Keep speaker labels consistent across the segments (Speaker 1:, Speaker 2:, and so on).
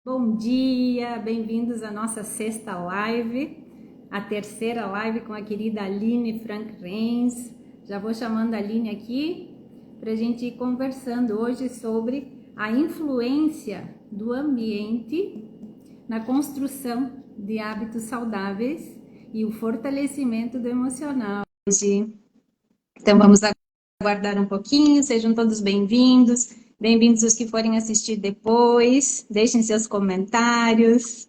Speaker 1: Bom dia, bem-vindos à nossa sexta live, a terceira live com a querida Aline Frank Reins. Já vou chamando a Aline aqui para a gente ir conversando hoje sobre a influência do ambiente na construção de hábitos saudáveis e o fortalecimento do emocional. Então vamos aguardar um pouquinho, sejam todos bem-vindos. Bem-vindos os que forem assistir depois. Deixem seus comentários.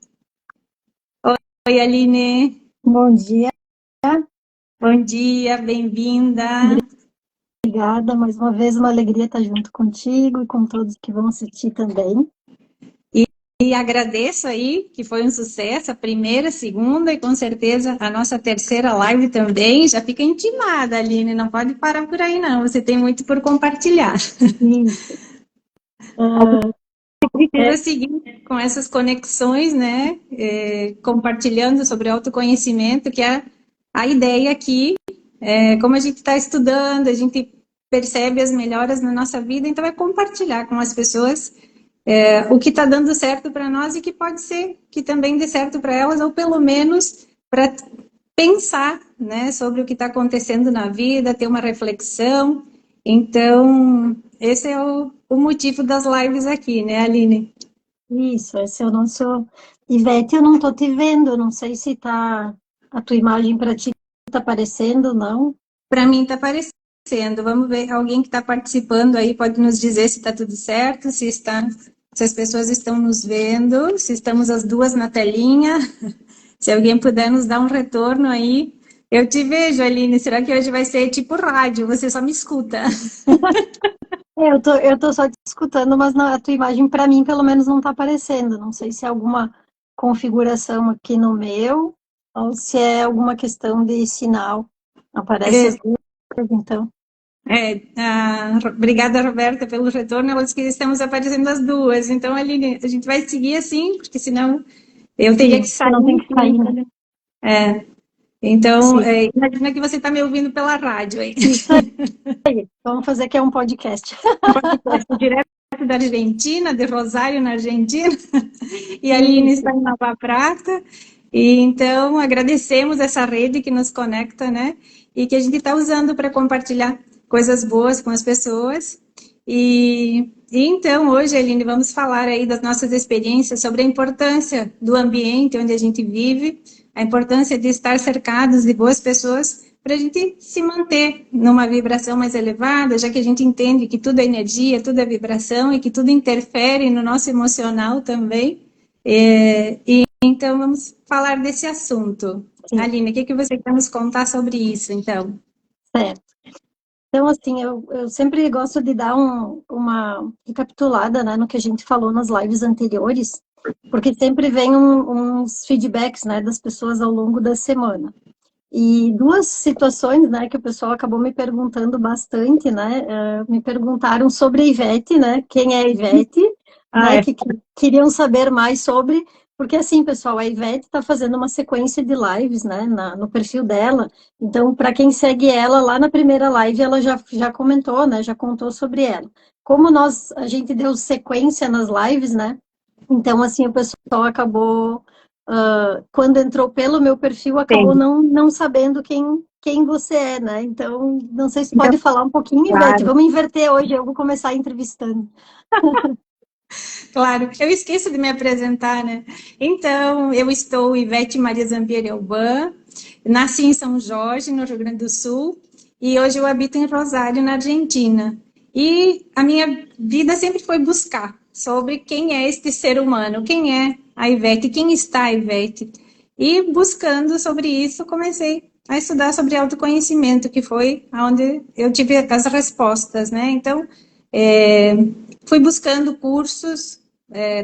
Speaker 1: Oi, Aline.
Speaker 2: Bom dia,
Speaker 1: Bom dia, bem-vinda.
Speaker 2: obrigada. Mais uma vez, uma alegria estar junto contigo e com todos que vão assistir também.
Speaker 1: E agradeço aí, que foi um sucesso, a primeira, a segunda e com certeza a nossa terceira live também. Já fica intimada, Aline, não pode parar por aí não, você tem muito por compartilhar.
Speaker 2: Isso.
Speaker 1: Quero seguir com essas conexões, né, compartilhando sobre autoconhecimento, que é a ideia aqui, como a gente está estudando, a gente percebe as melhoras na nossa vida, então é compartilhar com as pessoas o que está dando certo para nós e que pode ser que também dê certo para elas, ou pelo menos para pensar, né, sobre o que está acontecendo na vida, ter uma reflexão. Então, esse é o motivo das lives aqui, né, Aline?
Speaker 2: Isso, esse é o nosso... Ivete, eu não estou te vendo, não sei se tá a tua imagem para ti está aparecendo ou não.
Speaker 1: Para mim está aparecendo. Vamos ver, alguém que está participando aí pode nos dizer se está tudo certo, se as pessoas estão nos vendo, se estamos as duas na telinha. Se alguém puder nos dar um retorno aí. Eu te vejo, Aline. Será que hoje vai ser tipo rádio? Você só me escuta.
Speaker 2: Eu tô só te escutando, mas a tua imagem para mim, pelo menos, não está aparecendo. Não sei se é alguma configuração aqui no meu ou se é alguma questão de sinal. Aparece as duas, então.
Speaker 1: Obrigada, Roberta, pelo retorno. Elas que estamos aparecendo as duas. Então, Aline, a gente vai seguir assim, porque senão eu teria que
Speaker 2: Sim, você
Speaker 1: sair.
Speaker 2: não tem que sair, né?
Speaker 1: Então,
Speaker 2: Sim,
Speaker 1: imagina que você está me ouvindo pela rádio aí.
Speaker 2: isso aí. Vamos fazer que é um podcast.
Speaker 1: Um podcast direto da Argentina, de Rosário, na Argentina. E a Aline
Speaker 2: Isso,
Speaker 1: está em Nova Prata. E então, agradecemos essa rede que nos conecta, né? E que a gente está usando para compartilhar coisas boas com as pessoas. E então, hoje, Aline, vamos falar aí das nossas experiências sobre a importância do ambiente onde a gente vive, a importância de estar cercados de boas pessoas para a gente se manter numa vibração mais elevada, já que a gente entende que tudo é energia, tudo é vibração e que tudo interfere no nosso emocional também. E então vamos falar desse assunto.
Speaker 2: sim,
Speaker 1: Aline, o que você quer nos contar sobre isso, então?
Speaker 2: certo. Então, assim, eu sempre gosto de dar uma recapitulada, né, no que a gente falou nas lives anteriores, porque sempre vem uns feedbacks, né, das pessoas ao longo da semana. E duas situações, né, que o pessoal acabou me perguntando bastante, né, me perguntaram sobre a Ivete, né, quem é a Ivete,
Speaker 1: Ah,
Speaker 2: né,
Speaker 1: é.
Speaker 2: que queriam saber mais sobre, porque assim, pessoal, a Ivete está fazendo uma sequência de lives, né, no perfil dela, então, para quem segue ela, lá na primeira live, ela já comentou, né, já contou sobre ela. Como a gente deu sequência nas lives, né, então, assim, o pessoal acabou quando entrou pelo meu perfil, acabou
Speaker 1: Tem.
Speaker 2: não sabendo quem você é, né? Então, não sei se
Speaker 1: Então,
Speaker 2: pode falar um pouquinho, Ivete.
Speaker 1: claro.
Speaker 2: Vamos inverter hoje, eu vou começar entrevistando.
Speaker 1: Claro, eu esqueço de me apresentar, né? Então, eu estou Ivete Maria Zampieri Elban, nasci em São Jorge, no Rio Grande do Sul, e hoje eu habito em Rosário, na Argentina. E a minha vida sempre foi buscar sobre quem é este ser humano, quem é a Ivete, quem está a Ivete. E buscando sobre isso, comecei a estudar sobre autoconhecimento, que foi onde eu tive as respostas, né? Então, é, fui buscando cursos,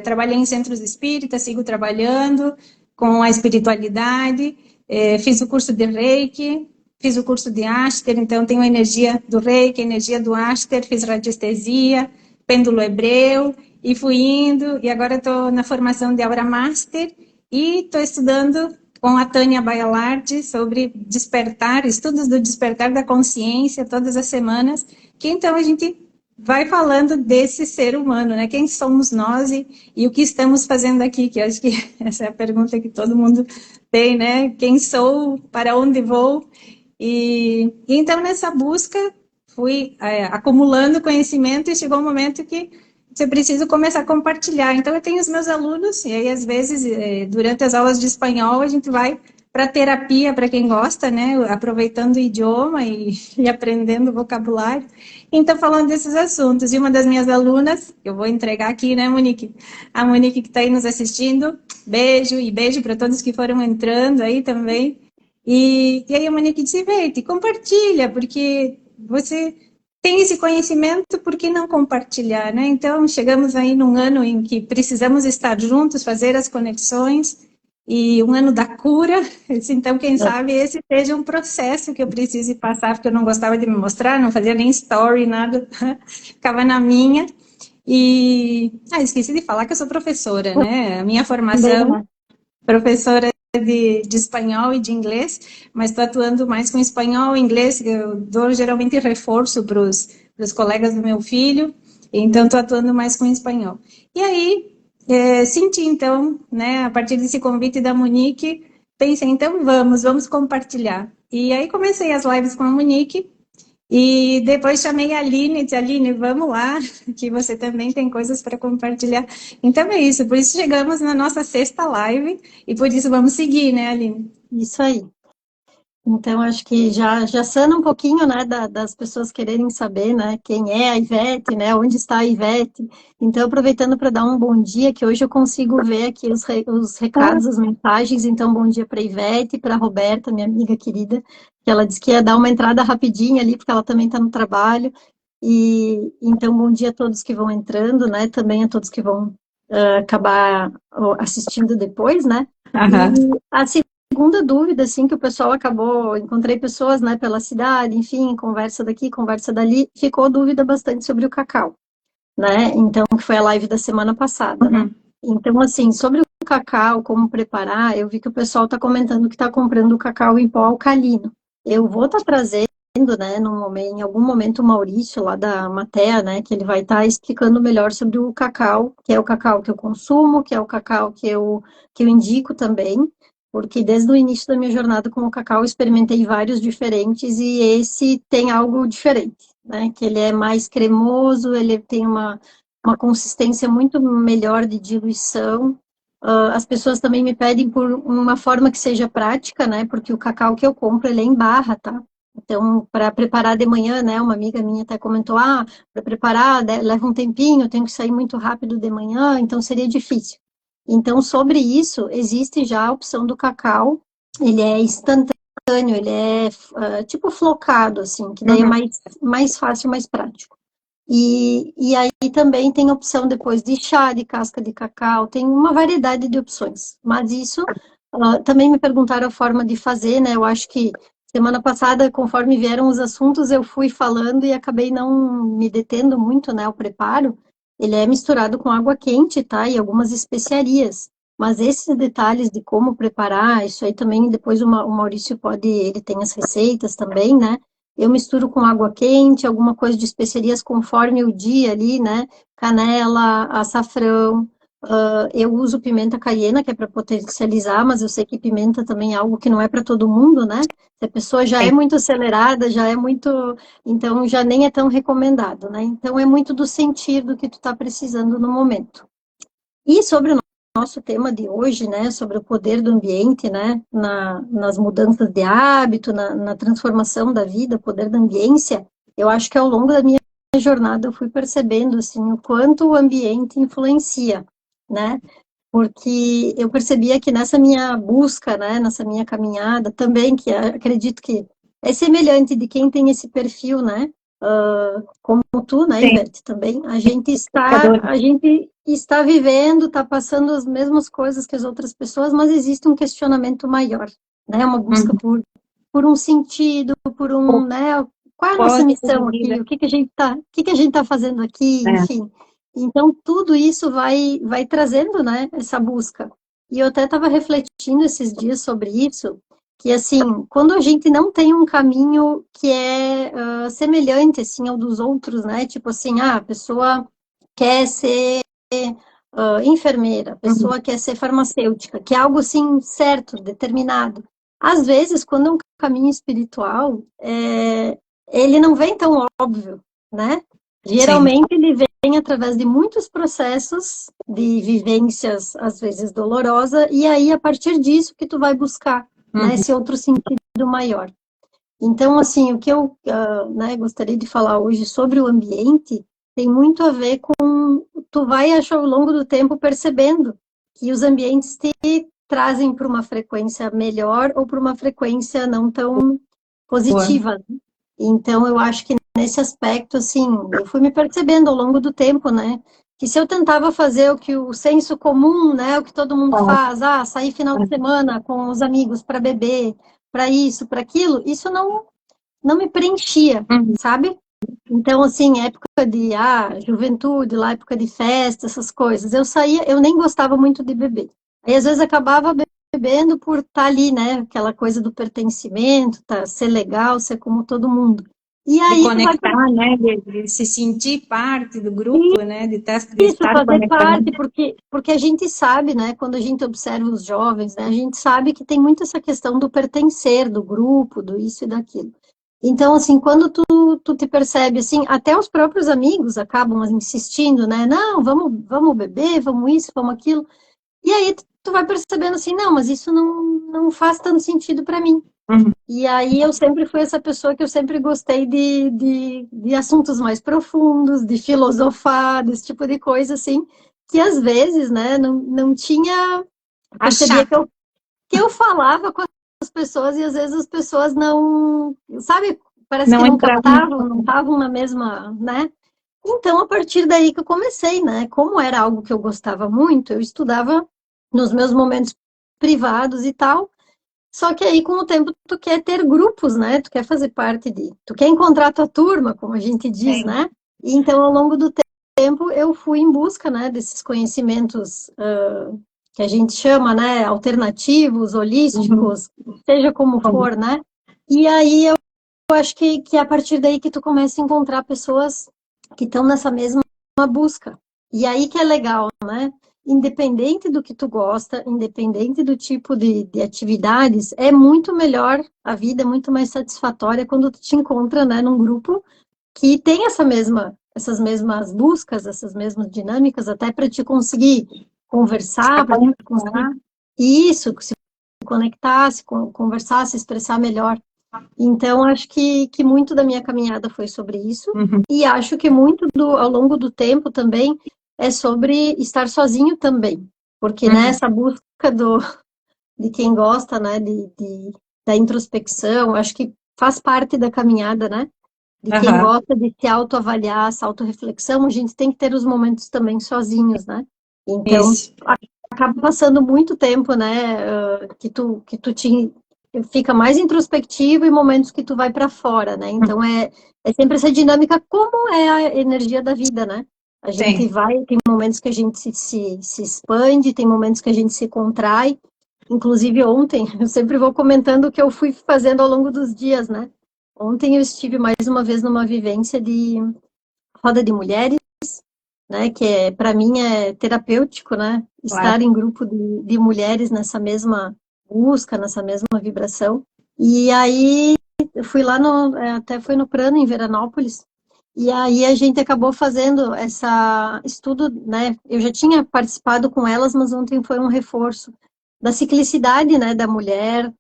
Speaker 1: trabalhei em centros espíritas, sigo trabalhando com a espiritualidade, fiz o curso de Reiki, fiz o curso de Aster, então tenho a energia do Reiki, a energia do Aster, fiz radiestesia, pêndulo hebreu, e fui indo, e agora estou na formação de Aura Master, e estou estudando com a Tânia Baialardi sobre despertar, estudos do despertar da consciência, todas as semanas, que então a gente vai falando desse ser humano, né? Quem somos nós e o que estamos fazendo aqui? Que eu acho que essa é a pergunta que todo mundo tem, né? Quem sou? Para onde vou? E então, nessa busca, fui acumulando conhecimento e chegou um momento que você precisa começar a compartilhar. Então, eu tenho os meus alunos, e aí, às vezes, durante as aulas de espanhol, a gente vai para terapia, para quem gosta, né? Aproveitando o idioma e aprendendo vocabulário. Então, falando desses assuntos. E uma das minhas alunas, eu vou entregar aqui, né, Monique? A Monique que está aí nos assistindo, beijo, e beijo para todos que foram entrando aí também. E aí a Monique disse, Vete, compartilha, porque você tem esse conhecimento, por que não compartilhar, né? Então, chegamos aí num ano em que precisamos estar juntos, fazer as conexões, e um ano da cura, então, quem sabe esse seja um processo que eu precise passar, porque eu não gostava de me mostrar, não fazia nem story, nada, ficava na minha. E, esqueci de falar que eu sou professora, né? A minha formação, professora de espanhol e de inglês, mas estou atuando mais com espanhol e inglês, eu dou geralmente reforço para os colegas do meu filho, então estou atuando mais com espanhol. E aí, senti então, né, a partir desse convite da Monique, pensei, então vamos compartilhar. E aí comecei as lives com a Monique, e depois chamei a Aline e disse, Aline, vamos lá, que você também tem coisas para compartilhar. Então é isso, por isso chegamos na nossa sexta live, e por isso vamos seguir, né, Aline?
Speaker 2: Isso aí. Então, acho que já sana um pouquinho, né, das pessoas quererem saber, né, quem é a Ivete, né, onde está a Ivete. Então, aproveitando para dar um bom dia, que hoje eu consigo ver aqui os recados, as mensagens. Então, bom dia para a Ivete, para a Roberta, minha amiga querida, que ela disse que ia dar uma entrada rapidinha ali, porque ela também está no trabalho. E então, bom dia a todos que vão entrando, né, também a todos que vão acabar assistindo depois, né.
Speaker 1: Aham.
Speaker 2: E assim, segunda dúvida, assim, que o pessoal acabou, encontrei pessoas, né, pela cidade, enfim, conversa daqui, conversa dali, ficou dúvida bastante sobre o cacau, né, então, que foi a live da semana passada, né. Então, assim, sobre o cacau, como preparar, eu vi que o pessoal está comentando que está comprando o cacau em pó alcalino. Eu vou estar trazendo, né, em algum momento, o Maurício, lá da Matea, né, que ele vai estar explicando melhor sobre o cacau, que é o cacau que eu consumo, que é o cacau que eu indico também, porque desde o início da minha jornada com o cacau, eu experimentei vários diferentes e esse tem algo diferente, né? Que ele é mais cremoso, ele tem uma consistência muito melhor de diluição. As pessoas também me pedem por uma forma que seja prática, né? Porque o cacau que eu compro, ele é em barra, tá? Então, para preparar de manhã, né? Uma amiga minha até comentou, para preparar, leva um tempinho, eu tenho que sair muito rápido de manhã, então seria difícil. Então, sobre isso, existe já a opção do cacau, ele é instantâneo, ele é tipo flocado, assim, que daí é mais fácil, mais prático. E aí também tem opção depois de chá de casca de cacau, tem uma variedade de opções. Mas isso, também me perguntaram a forma de fazer, né? Eu acho que semana passada, conforme vieram os assuntos, eu fui falando e acabei não me detendo muito, né, ao preparo. Ele é misturado com água quente, tá? E algumas especiarias. Mas esses detalhes de como preparar, isso aí também depois o Maurício pode, ele tem as receitas também, né? Eu misturo com água quente, alguma coisa de especiarias conforme o dia ali, né? Canela, açafrão. Eu uso pimenta caiena, que é para potencializar, mas eu sei que pimenta também é algo que não é para todo mundo, né? Se a pessoa já é muito acelerada, já é muito. Então, já nem é tão recomendado, né? Então, é muito do sentir do que tu está precisando no momento. E sobre o nosso tema de hoje, né, sobre o poder do ambiente, né, nas mudanças de hábito, na transformação da vida, o poder da ambiência, eu acho que ao longo da minha jornada eu fui percebendo, assim, o quanto o ambiente influencia, né, porque eu percebia que nessa minha busca, né, nessa minha caminhada também, que acredito que é semelhante de quem tem esse perfil, né, como tu, né, Ivete, também, a gente está vivendo, está passando as mesmas coisas que as outras pessoas, mas existe um questionamento maior, né, uma busca por um sentido, né, qual é a nossa missão aqui, o que que a gente tá fazendo aqui, enfim. Então, tudo isso vai trazendo, né, essa busca. E eu até estava refletindo esses dias sobre isso, que, assim, quando a gente não tem um caminho que é semelhante, assim, ao dos outros, né? Tipo assim, a pessoa quer ser enfermeira, a
Speaker 1: Uhum.
Speaker 2: pessoa quer ser farmacêutica, que é algo, assim, certo, determinado. Às vezes, quando é um caminho espiritual, ele não vem tão óbvio, né?
Speaker 1: Sim.
Speaker 2: Geralmente, ele vem através de muitos processos de vivências, às vezes dolorosa, e aí, a partir disso, que tu vai buscar, né,
Speaker 1: Uhum.
Speaker 2: esse outro sentido maior. Então, assim, o que eu né, gostaria de falar hoje sobre o ambiente tem muito a ver com, tu vai, acho, ao longo do tempo percebendo que os ambientes te trazem para uma frequência melhor ou para uma frequência não tão
Speaker 1: Boa.
Speaker 2: positiva. Então, eu acho que nesse aspecto, assim, eu fui me percebendo ao longo do tempo, né? Que se eu tentava fazer o que o senso comum, né? O que todo mundo faz, sair final de semana com os amigos para beber, para isso, para aquilo, isso não me preenchia,
Speaker 1: Uhum.
Speaker 2: sabe? Então, assim, época de juventude, lá, época de festa, essas coisas, eu saía, eu nem gostava muito de beber. Aí, às vezes, acabava bebendo por estar ali, né? Aquela coisa do pertencimento, ser legal, ser como todo mundo. E
Speaker 1: De
Speaker 2: aí tu vai
Speaker 1: conectar, né? De se sentir parte do grupo,
Speaker 2: perceber
Speaker 1: né? De
Speaker 2: isso,
Speaker 1: estar
Speaker 2: fazer
Speaker 1: conectado.
Speaker 2: parte, porque a gente sabe, né? Quando a gente observa os jovens, né? A gente sabe que tem muito essa questão do pertencer, do grupo, do isso e daquilo. Então, assim, quando tu te percebe, assim, até os próprios amigos acabam insistindo, né? Não, vamos beber, vamos isso, vamos aquilo. E aí tu vai percebendo assim, não, mas isso não faz tanto sentido para mim.
Speaker 1: Uhum.
Speaker 2: E aí eu sempre fui essa pessoa que eu sempre gostei de assuntos mais profundos, de filosofar, desse tipo de coisa, assim, que às vezes, né, não tinha... Eu
Speaker 1: A
Speaker 2: percebia
Speaker 1: chata.
Speaker 2: que eu falava com as pessoas e às vezes as pessoas não... Sabe, parece que
Speaker 1: Não
Speaker 2: não
Speaker 1: entrar.
Speaker 2: captavam, não estavam na mesma, né? Então, a partir daí que eu comecei, né? Como era algo que eu gostava muito, eu estudava nos meus momentos privados e tal. Só que aí, com o tempo, tu quer ter grupos, né? Tu quer fazer parte tu quer encontrar tua turma, como a gente diz,
Speaker 1: Sim.
Speaker 2: né? E então, ao longo do tempo, eu fui em busca, né, desses conhecimentos que a gente chama, né, alternativos,
Speaker 1: Uhum.
Speaker 2: holísticos, seja como for, né? E aí, eu acho que é a partir daí que tu começa a encontrar pessoas que estão nessa mesma busca. E aí que é legal, né? Independente do que tu gosta, independente do tipo de atividades, é muito melhor, a vida é muito mais satisfatória quando tu te encontra, né, num grupo que tem essas mesmas buscas, essas mesmas dinâmicas, até para te conseguir
Speaker 1: Se
Speaker 2: conversar, para te conseguir
Speaker 1: conectar.
Speaker 2: isso, se conectar, conversar, se expressar melhor. Então, acho que muito da minha caminhada foi sobre isso,
Speaker 1: Uhum.
Speaker 2: e acho que muito ao longo do tempo também é sobre estar sozinho também, porque
Speaker 1: Uhum.
Speaker 2: nessa busca de quem gosta, né, da introspecção, acho que faz parte da caminhada, né, de quem
Speaker 1: Aham.
Speaker 2: gosta de se autoavaliar, essa autorreflexão, a gente tem que ter os momentos também sozinhos, né, então
Speaker 1: Isso.
Speaker 2: acaba passando muito tempo, né, que tu te fica mais introspectivo e momentos que tu vai para fora, né? Então é sempre essa dinâmica, como é a energia da vida, né? A gente
Speaker 1: Sim.
Speaker 2: vai, tem momentos que a gente se expande, tem momentos que a gente se contrai. Inclusive ontem, eu sempre vou comentando o que eu fui fazendo ao longo dos dias, né? Ontem eu estive mais uma vez numa vivência de roda de mulheres, né, que para mim é terapêutico, né,
Speaker 1: Claro.
Speaker 2: estar em grupo de mulheres nessa mesma busca, nessa mesma vibração. E aí eu fui lá até foi no Prano, em Veranópolis, e aí a gente acabou fazendo essa estudo, né, eu já tinha participado com elas, mas ontem foi um reforço da ciclicidade, né, da mulher,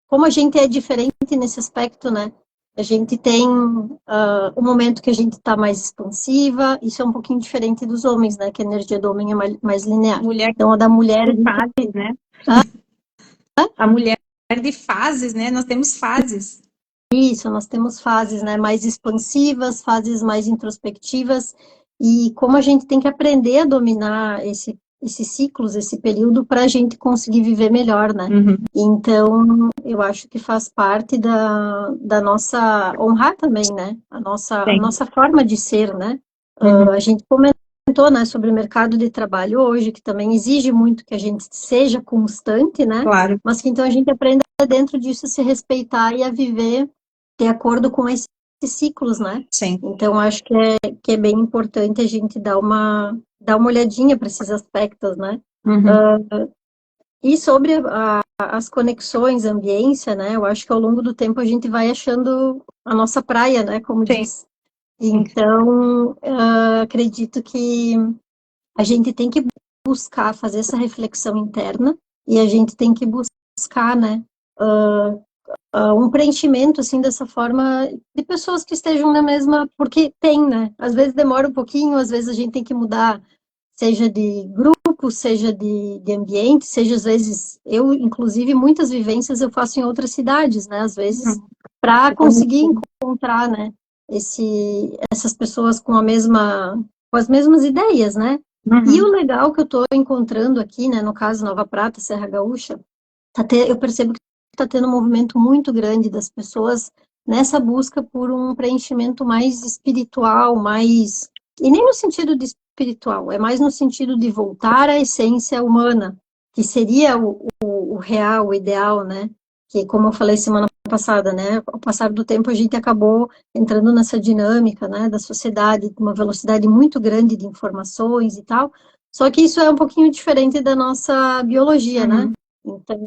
Speaker 2: como a gente é diferente nesse aspecto, né, a gente tem o momento que a gente está mais expansiva, isso é um pouquinho diferente dos homens, né? Que a energia do homem é mais linear.
Speaker 1: Mulher
Speaker 2: Então, a da mulher, a
Speaker 1: de
Speaker 2: gente...
Speaker 1: fases, né?
Speaker 2: Ah,
Speaker 1: A mulher de fases, né? Nós temos fases.
Speaker 2: isso, nós temos fases, né? Mais expansivas, fases mais introspectivas, e como a gente tem que aprender a dominar esses ciclos, esse período, para a gente conseguir viver melhor, né?
Speaker 1: Uhum.
Speaker 2: Então, eu acho que faz parte da nossa honrar também, né? A
Speaker 1: Sim.
Speaker 2: nossa forma de ser, né?
Speaker 1: Uhum.
Speaker 2: A gente comentou comentou, né, sobre o mercado de trabalho hoje, que também exige muito que a gente seja constante, né?
Speaker 1: Claro.
Speaker 2: Mas que então a gente aprenda dentro disso a se respeitar e a viver de acordo com esses ciclos, né?
Speaker 1: Sim.
Speaker 2: Então acho que é bem importante a gente dar uma olhadinha para esses aspectos, né? E sobre as conexões, a ambiência, né? Eu acho que ao longo do tempo a gente vai achando a nossa praia, né? Como
Speaker 1: Sim.
Speaker 2: diz. Então, acredito que a gente tem que buscar fazer essa reflexão interna e a gente tem que buscar, né? Um preenchimento, assim, dessa forma de pessoas que estejam na mesma... Porque tem, né? Às vezes demora um pouquinho, às vezes a gente tem que mudar, seja de grupo, seja de ambiente, seja às vezes... Eu, inclusive, muitas vivências eu faço em outras cidades, né? Às vezes, para conseguir encontrar, né? Essas pessoas com as mesmas ideias, né? E o legal que eu estou encontrando aqui, né? No caso, Nova Prata, Serra Gaúcha, eu percebo que está tendo um movimento muito grande das pessoas nessa busca por um preenchimento mais espiritual, mais... E nem no sentido de espiritual, é mais no sentido de voltar à essência humana, que seria o real, o ideal, né? Que, como eu falei semana passada, né? Ao passar do tempo, a gente acabou entrando nessa dinâmica, né? Da sociedade, com uma velocidade muito grande de informações e tal. Só que isso é um pouquinho diferente da nossa biologia, né? Então,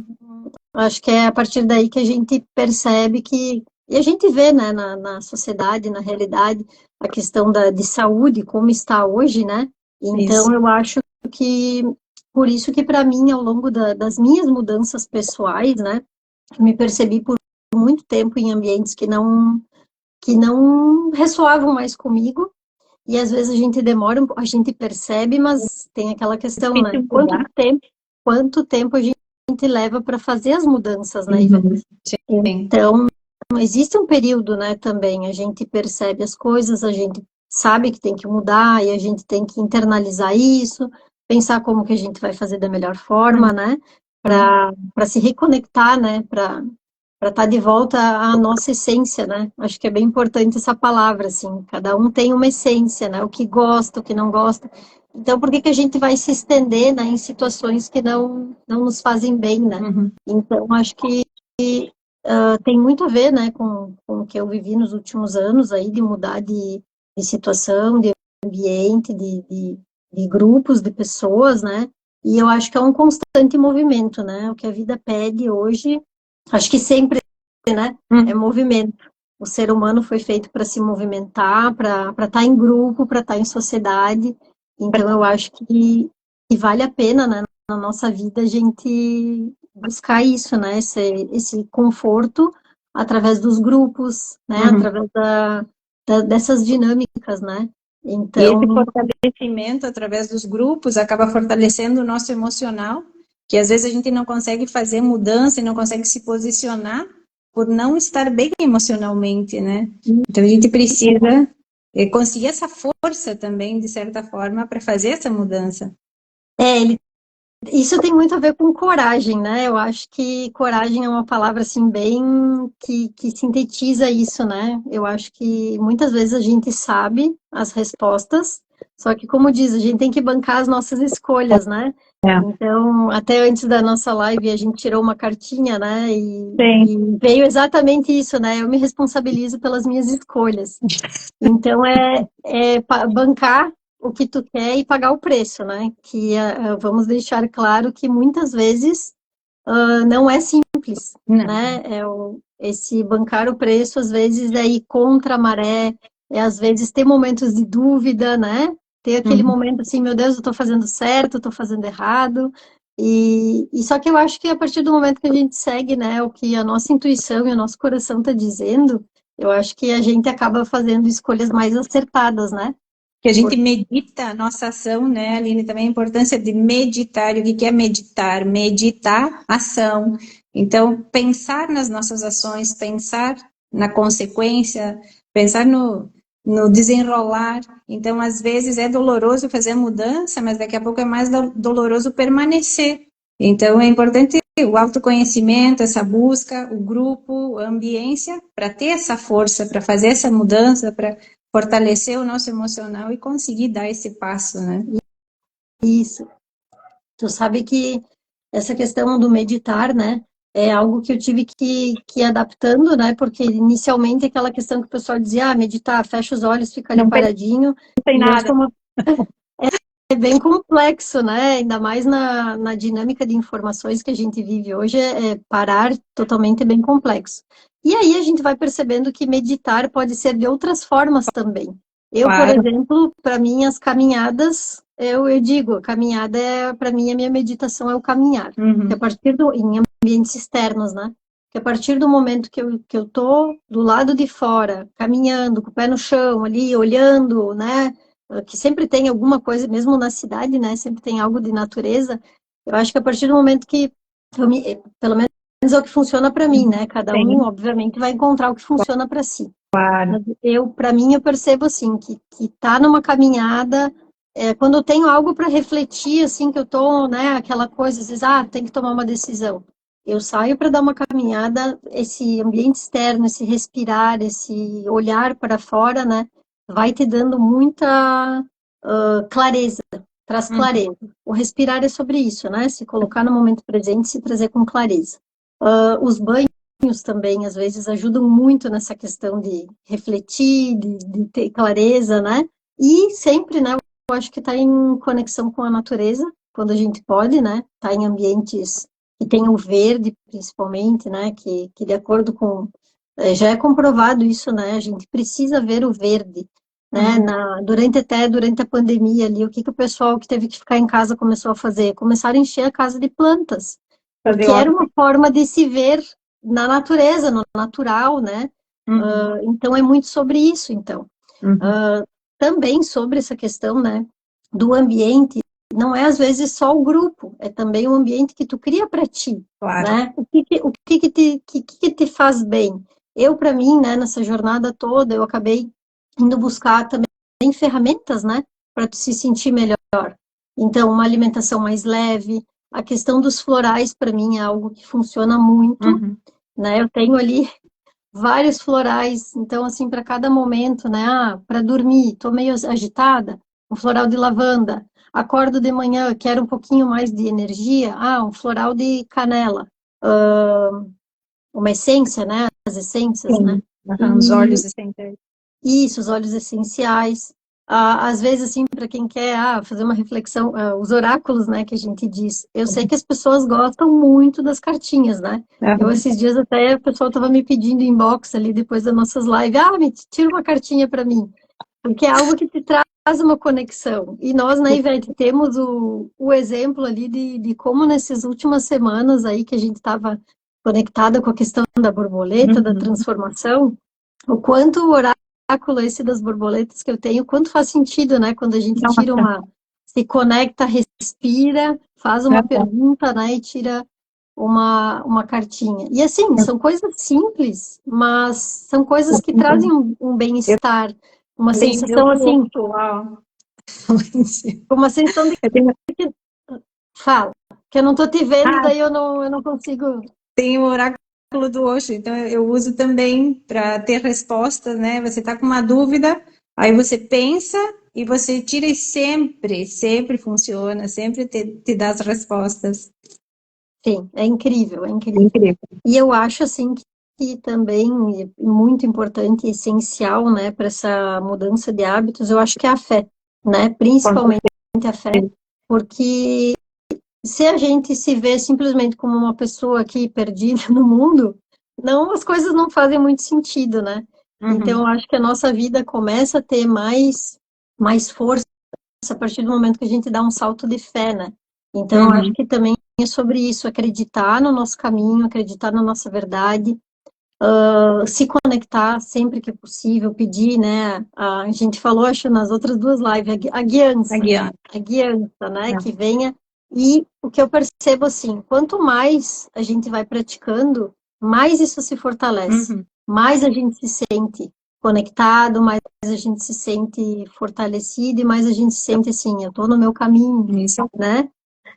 Speaker 2: acho que é a partir daí que a gente percebe que, e a gente vê, né, na sociedade, na realidade, a questão de saúde, como está hoje, né? Então, eu acho que, por isso que para mim, ao longo das minhas mudanças pessoais, né, eu me percebi por muito tempo em ambientes que não ressoavam mais comigo, e às vezes a gente demora, a gente percebe, mas tem aquela questão, né? Quanto tempo a gente leva para fazer as mudanças, né, Ivete? Então, existe um período, né, também, a gente percebe as coisas, a gente sabe que tem que mudar e a gente tem que internalizar isso, pensar como que a gente vai fazer da melhor forma, né, para se reconectar, né, para estar de volta à nossa essência, né? Acho que é bem importante essa palavra, assim, cada um tem uma essência, né, o que gosta, o que não gosta. Então, por que que a gente vai se estender, né, em situações que não nos fazem bem, né? Então, acho que tem muito a ver, né, com o que eu vivi nos últimos anos aí, de mudar de situação, de ambiente, de grupos, de pessoas, né? E eu acho que é um constante movimento, né? O que a vida pede hoje, acho que sempre, né, é movimento. O ser humano foi feito para se movimentar, para estar em grupo, para estar em sociedade. Então, eu acho que vale a pena, né, na nossa vida, a gente buscar isso, né, esse conforto através dos grupos, né, através dessas dinâmicas, né. Então,
Speaker 1: e esse fortalecimento através dos grupos acaba fortalecendo o nosso emocional, que às vezes a gente não consegue fazer mudança e não consegue se posicionar por não estar bem emocionalmente, né? Então a gente precisa conseguir essa força também, de certa forma, para fazer essa mudança.
Speaker 2: Isso tem muito a ver com coragem, né? Eu acho que coragem é uma palavra, assim, bem que sintetiza isso, né? Eu acho que muitas vezes a gente sabe as respostas, só que, como diz, a gente tem que bancar as nossas escolhas, né? Então, até antes da nossa live, a gente tirou uma cartinha, né? E veio exatamente isso, né? Eu me responsabilizo pelas minhas escolhas. Então, bancar o que tu quer e pagar o preço, né? Que vamos deixar claro que muitas vezes não é simples, né? Esse bancar o preço, às vezes, é ir contra a maré, às vezes ter momentos de dúvida, né? Ter aquele momento assim, meu Deus, eu tô fazendo certo, eu tô fazendo errado. E só que eu acho que a partir do momento que a gente segue, né, o que a nossa intuição e o nosso coração tá dizendo, eu acho que a gente acaba fazendo escolhas mais acertadas, né?
Speaker 1: Que a gente medita a nossa ação, né, Aline? Também a importância de meditar. E o que é meditar? Meditar ação. Então, pensar nas nossas ações, pensar na consequência, pensar no desenrolar. Então, às vezes é doloroso fazer a mudança, mas daqui a pouco é mais doloroso permanecer. Então, é importante o autoconhecimento, essa busca, o grupo, a ambiência, para ter essa força, para fazer essa mudança, para fortalecer o nosso emocional e conseguir dar esse passo, né?
Speaker 2: Isso. Tu sabe que essa questão do meditar, né, é algo que eu tive que ir adaptando, né, porque inicialmente aquela questão que o pessoal dizia, meditar, fecha os olhos, fica ali
Speaker 1: Não
Speaker 2: paradinho,
Speaker 1: tem
Speaker 2: e eu
Speaker 1: nada.
Speaker 2: sou é bem complexo, né, ainda mais na dinâmica de informações que a gente vive hoje, parar totalmente é bem complexo. E aí a gente vai percebendo que meditar pode ser de outras formas também. Eu, por
Speaker 1: Claro.
Speaker 2: exemplo, para mim, as caminhadas, eu digo, caminhada para mim, a minha meditação é o caminhar. Que a partir em ambientes externos, né? Que a partir do momento que eu tô do lado de fora, caminhando, com o pé no chão, ali, olhando, né? Que sempre tem alguma coisa, mesmo na cidade, né? Sempre tem algo de natureza. Eu acho que a partir do momento que pelo menos é o que funciona para mim, né? Cada um,
Speaker 1: Sim,
Speaker 2: obviamente, vai encontrar o que funciona para si.
Speaker 1: claro.
Speaker 2: Para mim, eu percebo assim que tá numa caminhada, quando eu tenho algo para refletir, assim, que eu tô, né, aquela coisa, às vezes, tem que tomar uma decisão. Eu saio para dar uma caminhada, esse ambiente externo, esse respirar, esse olhar para fora, né, vai te dando muita clareza, traz clareza. O respirar é sobre isso, né? Se colocar no momento presente, se trazer com clareza. Os banhos também, às vezes, ajudam muito nessa questão de refletir, de ter clareza, né? E sempre, né? Eu acho que está em conexão com a natureza, quando a gente pode, né? Tá em ambientes que tem o verde, principalmente, né? Que de acordo com... já é comprovado isso, né? A gente precisa ver o verde, né? Durante a pandemia ali, o que o pessoal que teve que ficar em casa começou a fazer? Começaram a encher a casa de plantas,
Speaker 1: Fazer
Speaker 2: porque era
Speaker 1: óbvio.
Speaker 2: uma forma de se ver na natureza, no natural, né? Então é muito sobre isso, então. Também sobre essa questão, né, do ambiente, não é às vezes só o grupo, é também o ambiente que tu cria para ti,
Speaker 1: Claro.
Speaker 2: né? O que te faz bem? Eu, para mim, né, nessa jornada toda, eu acabei indo buscar também ferramentas, né, para tu se sentir melhor. Então, uma alimentação mais leve, a questão dos florais, para mim, é algo que funciona muito, né? Eu tenho ali vários florais, então, assim, para cada momento, né? Para dormir, tô meio agitada, um floral de lavanda. Acordo de manhã, quero um pouquinho mais de energia, um floral de canela. Uma essência, né? As essências, né?
Speaker 1: Sim. Os olhos essenciais.
Speaker 2: Isso, os óleos essenciais. Às vezes, assim, para quem quer fazer uma reflexão, os oráculos, né, que a gente diz. Eu sei que as pessoas gostam muito das cartinhas, né? Eu, esses dias, até o pessoal estava me pedindo inbox ali, depois das nossas lives, me tira uma cartinha para mim. Porque é algo que te traz uma conexão. E nós, na Ivete, temos o exemplo ali de como nessas últimas semanas aí que a gente estava conectada com a questão da borboleta, da transformação, o quanto o oráculo esse das borboletas que eu tenho, quanto faz sentido, né? Quando a gente tira
Speaker 1: Nossa.
Speaker 2: se conecta, respira, faz uma pergunta, né? E tira uma cartinha. E assim, são coisas simples, mas são coisas que trazem um bem-estar, uma sensação assim, uma sensação de
Speaker 1: Eu tenho,
Speaker 2: que fala, que eu não tô te vendo, daí eu não consigo.
Speaker 1: tenho o oráculo do Osho, então eu uso também para ter respostas, né? Você está com uma dúvida, aí você pensa e você tira e sempre funciona, sempre te dá as respostas.
Speaker 2: Sim, é incrível, é incrível.
Speaker 1: Incrível.
Speaker 2: E eu acho assim que também é muito importante e essencial, né, para essa mudança de hábitos, eu acho que é a fé, né? Principalmente a fé, porque se a gente se vê simplesmente como uma pessoa aqui perdida no mundo, não, as coisas não fazem muito sentido, né? Então, eu acho que a nossa vida começa a ter mais força a partir do momento que a gente dá um salto de fé, né? Então, eu acho que também é sobre isso, acreditar no nosso caminho, acreditar na nossa verdade, se conectar sempre que possível, pedir, né? A gente falou, acho, nas outras duas lives, a guiança, né? Que venha. E o que eu percebo, assim, quanto mais a gente vai praticando, mais isso se fortalece, mais a gente se sente conectado, mais a gente se sente fortalecido e mais a gente se sente assim, eu tô no meu caminho,
Speaker 1: Isso.
Speaker 2: né?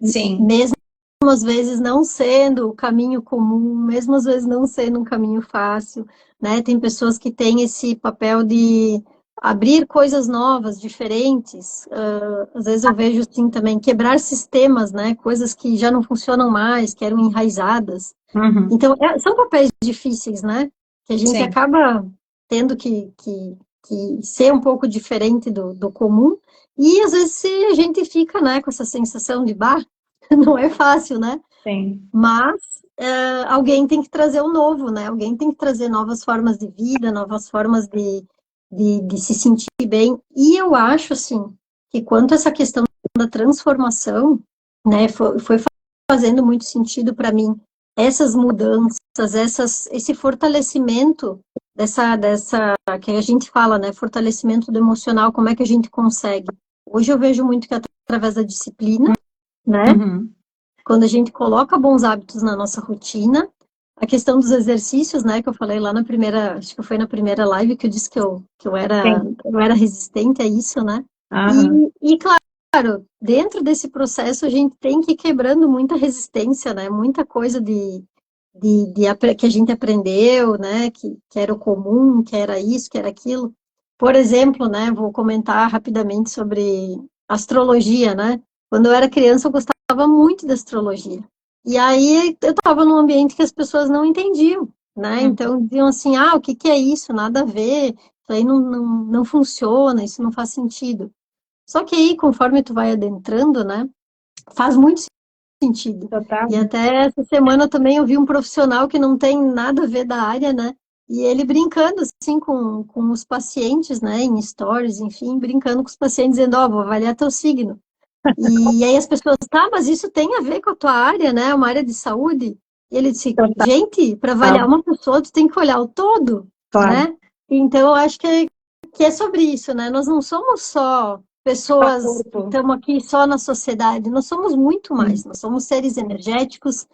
Speaker 1: Sim.
Speaker 2: Mesmo às vezes não sendo o caminho comum, mesmo às vezes não sendo um caminho fácil, né? Tem pessoas que têm esse papel de abrir coisas novas, diferentes. Às vezes eu vejo, assim, também quebrar sistemas, né? Coisas que já não funcionam mais, que eram enraizadas.
Speaker 1: Uhum.
Speaker 2: Então, são papéis difíceis, né? Que a gente
Speaker 1: Sim,
Speaker 2: acaba tendo que ser um pouco diferente do comum. E às vezes a gente fica, né, com essa sensação de, bah, não é fácil, né?
Speaker 1: sim.
Speaker 2: Mas alguém tem que trazer o novo, né? Alguém tem que trazer novas formas de vida, novas formas de se sentir bem. E eu acho, assim, que quanto a essa questão da transformação, né, foi fazendo muito sentido para mim. Essas mudanças, esse fortalecimento dessa, que a gente fala, né, fortalecimento do emocional, como é que a gente consegue? Hoje eu vejo muito que é através da disciplina, né?
Speaker 1: Uhum.
Speaker 2: Quando a gente coloca bons hábitos na nossa rotina, a questão dos exercícios, né, que eu falei lá na primeira, acho que foi na primeira live que eu disse que
Speaker 1: Sim.
Speaker 2: eu era resistente a isso, né?
Speaker 1: Aham.
Speaker 2: E claro, dentro desse processo a gente tem que ir quebrando muita resistência, né? Muita coisa que a gente aprendeu, né? Que era o comum, que era isso, que era aquilo. Por exemplo, né? Vou comentar rapidamente sobre astrologia, né? Quando eu era criança, eu gostava muito da astrologia. E aí eu estava num ambiente que as pessoas não entendiam, né?
Speaker 1: Uhum.
Speaker 2: Então diziam assim, ah, o que que é isso? Nada a ver, isso aí não funciona, isso não faz sentido. Só que aí, conforme tu vai adentrando, né? Faz muito sentido.
Speaker 1: Total.
Speaker 2: E até essa semana também eu vi um profissional que não tem nada a ver da área, né? E ele brincando assim com os pacientes, né? Em stories, enfim, brincando com os pacientes, dizendo, ó, vou avaliar teu signo. E aí as pessoas, tá, mas isso tem a ver com a tua área, né? Uma área de saúde. E ele disse,
Speaker 1: Total.
Speaker 2: gente, para avaliar uma pessoa, tu tem que olhar o todo,
Speaker 1: Claro.
Speaker 2: né? Então eu acho que é sobre isso, né? Nós não somos só
Speaker 1: Só
Speaker 2: pessoas que
Speaker 1: corpo.
Speaker 2: estamos aqui só na sociedade, nós somos muito
Speaker 1: Uhum.
Speaker 2: mais, nós somos seres energéticos.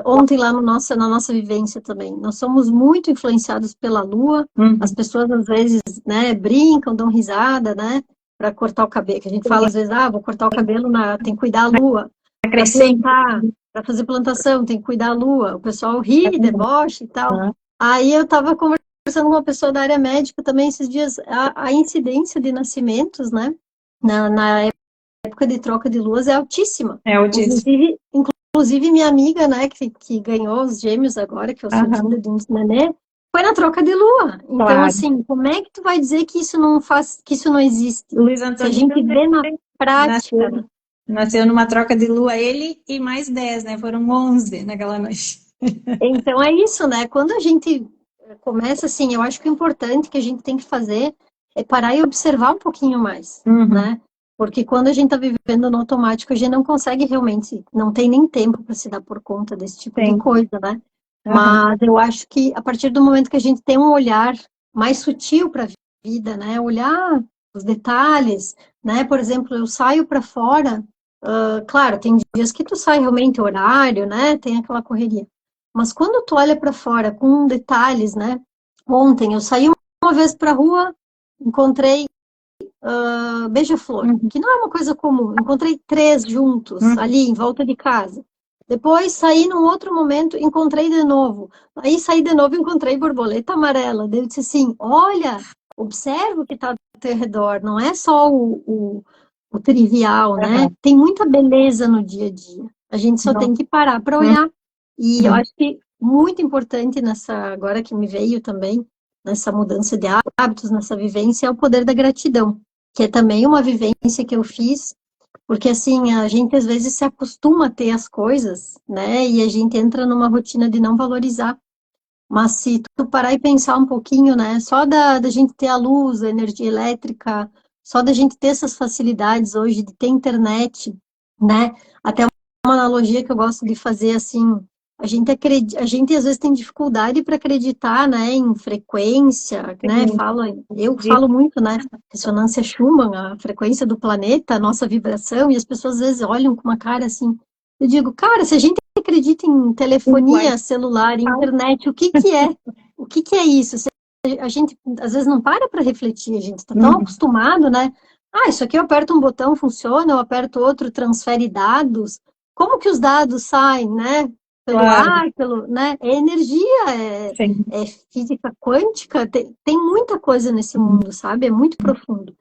Speaker 2: Ontem lá no na nossa vivência também, nós somos muito influenciados pela lua, as
Speaker 1: Uhum.
Speaker 2: pessoas às vezes, né, brincam, dão risada, né, para cortar o cabelo, que a gente fala às vezes, ah, vou cortar o cabelo, tem que cuidar a lua, para
Speaker 1: Acrescenta.
Speaker 2: plantar, para fazer plantação, tem que cuidar a lua, o pessoal ri, deboche e tal.
Speaker 1: Aham.
Speaker 2: Aí eu estava conversando com uma pessoa da área médica também esses dias, a incidência de nascimentos, né, na época de troca de luas é altíssima.
Speaker 1: É o disso.
Speaker 2: Inclusive, minha amiga, né, que ganhou os gêmeos agora, que eu sou
Speaker 1: Aham.
Speaker 2: tinda de um nenê, foi na troca de lua. Então,
Speaker 1: Claro.
Speaker 2: assim, como é que tu vai dizer que isso não faz, que isso não existe?
Speaker 1: Luiz
Speaker 2: Se a
Speaker 1: Antônio
Speaker 2: gente
Speaker 1: também
Speaker 2: vê na prática,
Speaker 1: nasceu,
Speaker 2: né?
Speaker 1: nasceu numa troca de lua, ele e mais 10, né? Foram 11 naquela noite.
Speaker 2: Então é isso, né? Quando a gente começa assim, eu acho que o importante que a gente tem que fazer é parar e observar um pouquinho mais,
Speaker 1: Uhum.
Speaker 2: né? Porque quando a gente está vivendo no automático, a gente não consegue realmente, não tem nem tempo para se dar por conta desse tipo de
Speaker 1: Tem.
Speaker 2: coisa, né?
Speaker 1: Aham.
Speaker 2: Mas eu acho que a partir do momento que a gente tem um olhar mais sutil para a vida, né? Olhar os detalhes, né? Por exemplo, eu saio para fora, claro, tem dias que tu sai realmente horário, né? Tem aquela correria. Mas quando tu olha para fora com detalhes, né? Ontem eu saí uma vez para a rua, encontrei beija-flor,
Speaker 1: Uhum.
Speaker 2: que não é uma coisa comum. Encontrei três juntos
Speaker 1: Uhum.
Speaker 2: ali em volta de casa. Depois saí num outro momento, encontrei de novo. Aí saí de novo, encontrei borboleta amarela. Daí eu disse assim: olha, observa o que está ao teu redor. Não é só o trivial, né?
Speaker 1: Aham.
Speaker 2: Tem muita beleza no dia a dia. A gente só tem
Speaker 1: Não.
Speaker 2: que parar para olhar. E eu
Speaker 1: Uhum.
Speaker 2: acho que muito importante nessa, agora que me veio também, nessa mudança de hábitos, nessa vivência, é o poder da gratidão, que é também uma vivência que eu fiz, porque assim, a gente às vezes se acostuma a ter as coisas, né? E a gente entra numa rotina de não valorizar. Mas se tu parar e pensar um pouquinho, né? Só da gente ter a luz, a energia elétrica, só da gente ter essas facilidades hoje de ter internet, né? Até uma analogia que eu gosto de fazer assim, a gente às vezes tem dificuldade para acreditar, né, em frequência, né?
Speaker 1: Sim.
Speaker 2: Eu
Speaker 1: De-
Speaker 2: falo muito, né? Ressonância Schumann, a frequência do planeta, a nossa vibração, e as pessoas às vezes olham com uma cara assim. Eu digo, cara, se a gente acredita em telefonia celular, internet, o que que é? O que que é isso? A gente às vezes não para refletir, a gente está tão
Speaker 1: Uhum.
Speaker 2: acostumado, né? Ah, isso aqui eu aperto um botão, funciona, eu aperto outro, transfere dados. Como que os dados saem, né? pelo
Speaker 1: Claro,
Speaker 2: ar, né? É energia,
Speaker 1: sim.
Speaker 2: é física quântica, tem muita coisa nesse mundo, sabe? É muito profundo.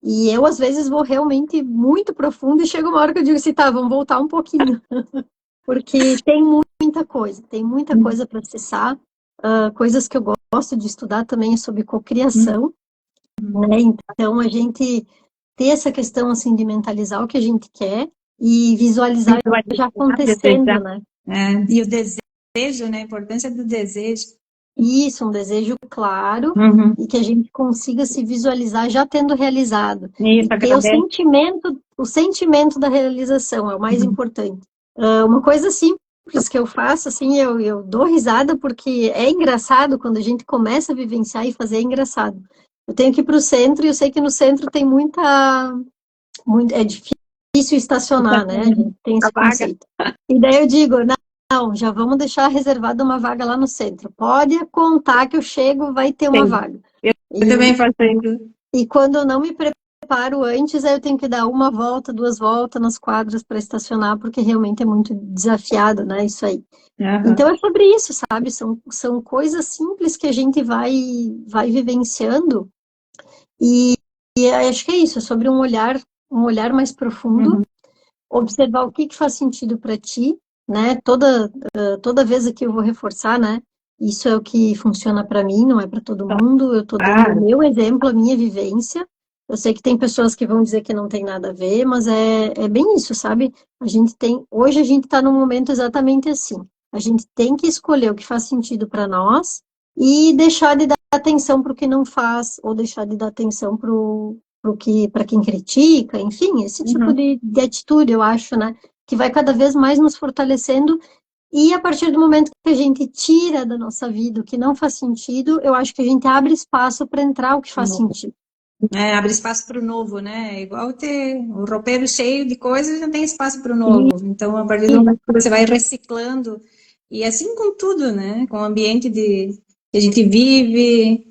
Speaker 2: E eu, às vezes, vou realmente muito profundo e chega uma hora que eu digo assim, tá, vamos voltar um pouquinho. Porque tem muita coisa para acessar. Coisas que eu gosto de estudar também é sobre cocriação, né? Então, a gente ter essa questão, assim, de mentalizar o que a gente quer e visualizar já
Speaker 1: Visualizar,
Speaker 2: acontecendo,
Speaker 1: desejar.
Speaker 2: né?
Speaker 1: E o desejo, né? A importância do desejo.
Speaker 2: Isso, um desejo claro
Speaker 1: Uhum.
Speaker 2: e que a gente consiga se visualizar já tendo realizado e
Speaker 1: Isso,
Speaker 2: ter
Speaker 1: agradece.
Speaker 2: o sentimento da realização é o mais
Speaker 1: Uhum.
Speaker 2: importante. Uma coisa simples que eu faço, assim, eu dou risada porque é engraçado quando a gente começa a vivenciar e fazer, é engraçado. Eu tenho que ir para o centro e eu sei que no centro tem é difícil estacionar, né? A gente tem
Speaker 1: A
Speaker 2: esse
Speaker 1: vaga
Speaker 2: conceito. E daí eu digo, não, já vamos deixar reservada uma vaga lá no centro. Pode contar que eu chego, vai ter uma
Speaker 1: tem.
Speaker 2: vaga.
Speaker 1: Eu
Speaker 2: E,
Speaker 1: também faço isso.
Speaker 2: e quando eu não me preparo antes, aí eu tenho que dar uma volta, duas voltas nas quadras para estacionar, porque realmente é muito desafiado, né? Isso aí.
Speaker 1: Aham.
Speaker 2: Então é sobre isso, sabe? São coisas simples que a gente vai vivenciando e acho que é isso, é sobre um olhar mais profundo,
Speaker 1: Uhum.
Speaker 2: observar o que que faz sentido para ti, né? Toda vez aqui eu vou reforçar, né? Isso é o que funciona para mim, não é para todo mundo. Eu estou dando o
Speaker 1: Claro.
Speaker 2: meu exemplo, a minha vivência. Eu sei que tem pessoas que vão dizer que não tem nada a ver, mas é bem isso, sabe? Hoje a gente está num momento exatamente assim. A gente tem que escolher o que faz sentido para nós e deixar de dar atenção para o que não faz, ou deixar de dar atenção para quem critica, enfim, esse tipo
Speaker 1: Uhum.
Speaker 2: de atitude, eu acho, né? Que vai cada vez mais nos fortalecendo. E a partir do momento que a gente tira da nossa vida o que não faz sentido, eu acho que a gente abre espaço para entrar o que faz sentido.
Speaker 1: Abre espaço para o novo, né? É igual ter o roupeiro cheio de coisas, já tem espaço para o novo. Então, a partir do
Speaker 2: E,
Speaker 1: momento que você vai reciclando, e assim com tudo, né? Com o ambiente que a gente vive,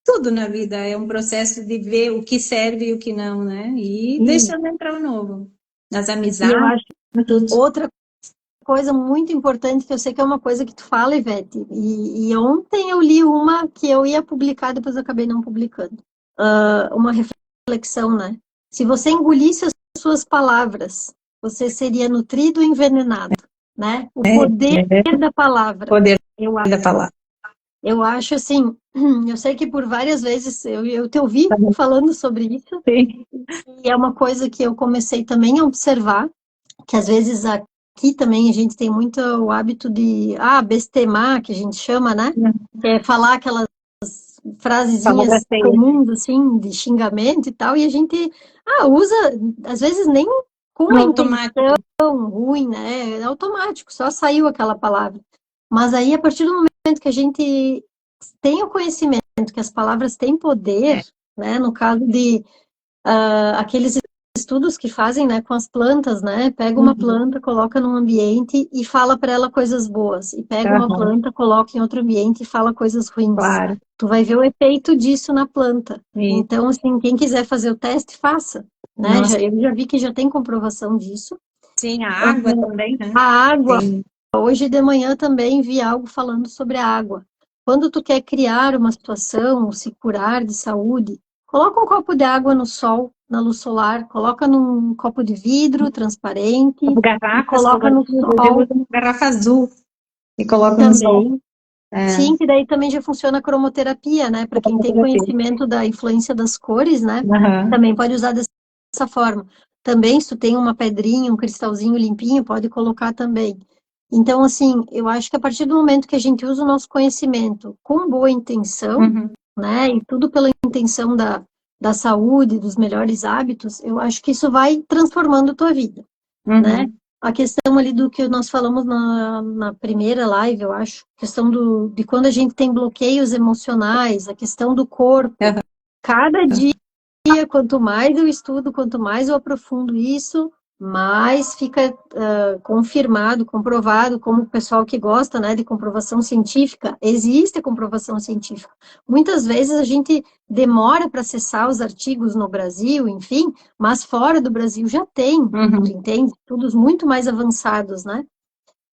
Speaker 1: tudo na vida é um processo de ver o que serve e o que não, né? E
Speaker 2: e,
Speaker 1: deixando entrar o novo. Nas
Speaker 2: e eu
Speaker 1: amizades,
Speaker 2: acho
Speaker 1: tudo.
Speaker 2: outra coisa muito importante, que eu sei que é uma coisa que tu fala, Ivete, e ontem eu li uma que eu ia publicar, depois eu acabei não publicando. Uma reflexão, né? Se você engolisse as suas palavras, você seria nutrido ou envenenado, né? O
Speaker 1: É,
Speaker 2: poder
Speaker 1: é
Speaker 2: da palavra.
Speaker 1: poder
Speaker 2: Eu,
Speaker 1: da palavra.
Speaker 2: eu acho assim, eu sei que por várias vezes eu te ouvi falando sobre isso,
Speaker 1: Sim.
Speaker 2: e é uma coisa que eu comecei também a observar, que às vezes aqui também a gente tem muito o hábito de, bestemar, que a gente chama, né? Que é falar aquelas
Speaker 1: Palavra
Speaker 2: frasezinhas
Speaker 1: feia.
Speaker 2: comuns, assim, de xingamento e tal, e a gente, usa, às vezes nem com
Speaker 1: No
Speaker 2: a
Speaker 1: automático.
Speaker 2: intenção ruim, né? É automático, só saiu aquela palavra. Mas aí, a partir do momento que a gente tem o conhecimento que as palavras têm poder,
Speaker 1: É.
Speaker 2: né? No caso de aqueles estudos que fazem, né, com as plantas, né? Pega uma
Speaker 1: Uhum.
Speaker 2: planta, coloca num ambiente e fala para ela coisas boas. E pega uma
Speaker 1: Aham.
Speaker 2: planta, coloca em outro ambiente e fala coisas ruins.
Speaker 1: Claro.
Speaker 2: Tu vai ver o efeito disso na planta.
Speaker 1: E,
Speaker 2: Então, assim, quem quiser fazer o teste, faça, né?
Speaker 1: nossa,
Speaker 2: Eu já vi que já tem comprovação disso.
Speaker 1: sim, a água também, né?
Speaker 2: A água,
Speaker 1: Tem.
Speaker 2: hoje de manhã também vi algo falando sobre a água. Quando tu quer criar uma situação, se curar de saúde, coloca um copo de água no sol, na luz solar, coloca num copo de vidro transparente
Speaker 1: As
Speaker 2: e
Speaker 1: garrafas
Speaker 2: coloca no
Speaker 1: coloridas, eu
Speaker 2: sol
Speaker 1: uso uma garrafa azul e coloco no sol.
Speaker 2: também.
Speaker 1: É,
Speaker 2: Sim, que daí também já funciona a cromoterapia, né? Para quem tem conhecimento da influência das cores, né?
Speaker 1: aham.
Speaker 2: Também pode usar dessa forma. Também, se tu tem uma pedrinha, um cristalzinho limpinho, pode colocar também. Então, assim, eu acho que a partir do momento que a gente usa o nosso conhecimento com boa intenção,
Speaker 1: Uhum.
Speaker 2: né? E tudo pela intenção da saúde, dos melhores hábitos, eu acho que isso vai transformando a tua vida, né?
Speaker 1: Uhum.
Speaker 2: A questão ali do que nós falamos na primeira live, eu acho, questão de quando a gente tem bloqueios emocionais, a questão do corpo.
Speaker 1: Aham.
Speaker 2: Cada dia, quanto mais eu estudo, quanto mais eu aprofundo isso, mais fica confirmado, comprovado, como o pessoal que gosta, né, de comprovação científica, existe a comprovação científica. Muitas vezes a gente demora para acessar os artigos no Brasil, enfim, mas fora do Brasil já tem, tu
Speaker 1: Uhum.
Speaker 2: entende? Estudos muito mais avançados, né?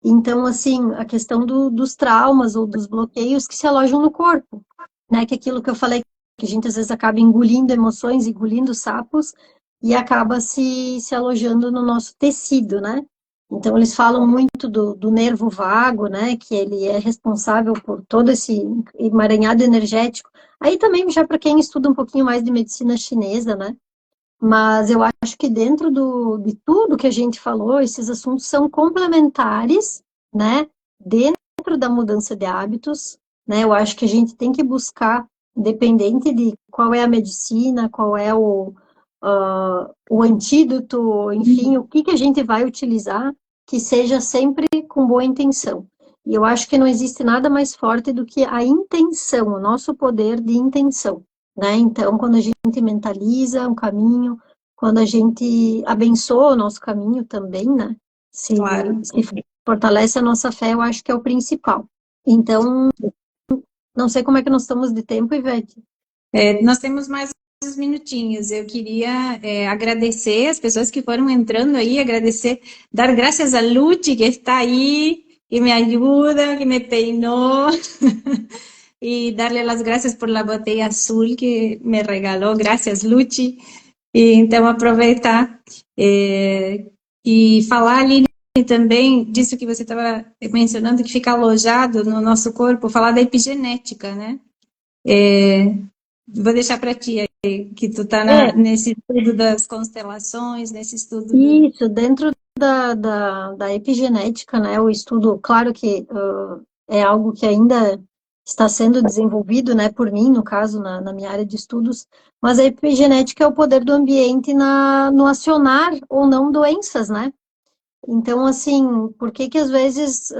Speaker 2: Então, assim, a questão dos traumas ou dos bloqueios que se alojam no corpo, né? Que é aquilo que eu falei, que a gente às vezes acaba engolindo emoções, engolindo sapos, e acaba se alojando no nosso tecido, né? Então, eles falam muito do nervo vago, né? Que ele é responsável por todo esse emaranhado energético. Aí também, já para quem estuda um pouquinho mais de medicina chinesa, né? Mas eu acho que dentro de tudo que a gente falou, esses assuntos são complementares, né? Dentro da mudança de hábitos, né? Eu acho que a gente tem que buscar, independente de qual é a medicina, qual é o antídoto, enfim, o que que a gente vai utilizar, que seja sempre com boa intenção. E eu acho que não existe nada mais forte do que a intenção, o nosso poder de intenção, né? Então, quando a gente mentaliza um caminho, quando a gente abençoa o nosso caminho também, né?
Speaker 1: Claro.
Speaker 2: Se fortalece a nossa fé, eu acho que é o principal. Então, não sei como é que nós estamos de tempo, Ivete.
Speaker 1: Nós temos mais uns minutinhos. Eu queria agradecer as pessoas que foram entrando aí, agradecer, dar graças a Luchi, que está aí, que me ajuda, que me peinou, y darle las gracias por la botella azul que me regaló. Gracias, Luchi. E, então, aproveitar e falar, Aline, também disso que você estava mencionando, que fica alojado no nosso corpo, falar da epigenética, né? Vou deixar para ti aí, que tu está nesse estudo das constelações, nesse estudo do...
Speaker 2: Isso, dentro da epigenética, né? O estudo, claro que é algo que ainda está sendo desenvolvido, né, por mim, no caso, na minha área de estudos, mas a epigenética é o poder do ambiente no acionar ou não doenças, né? Então, assim, por que que às vezes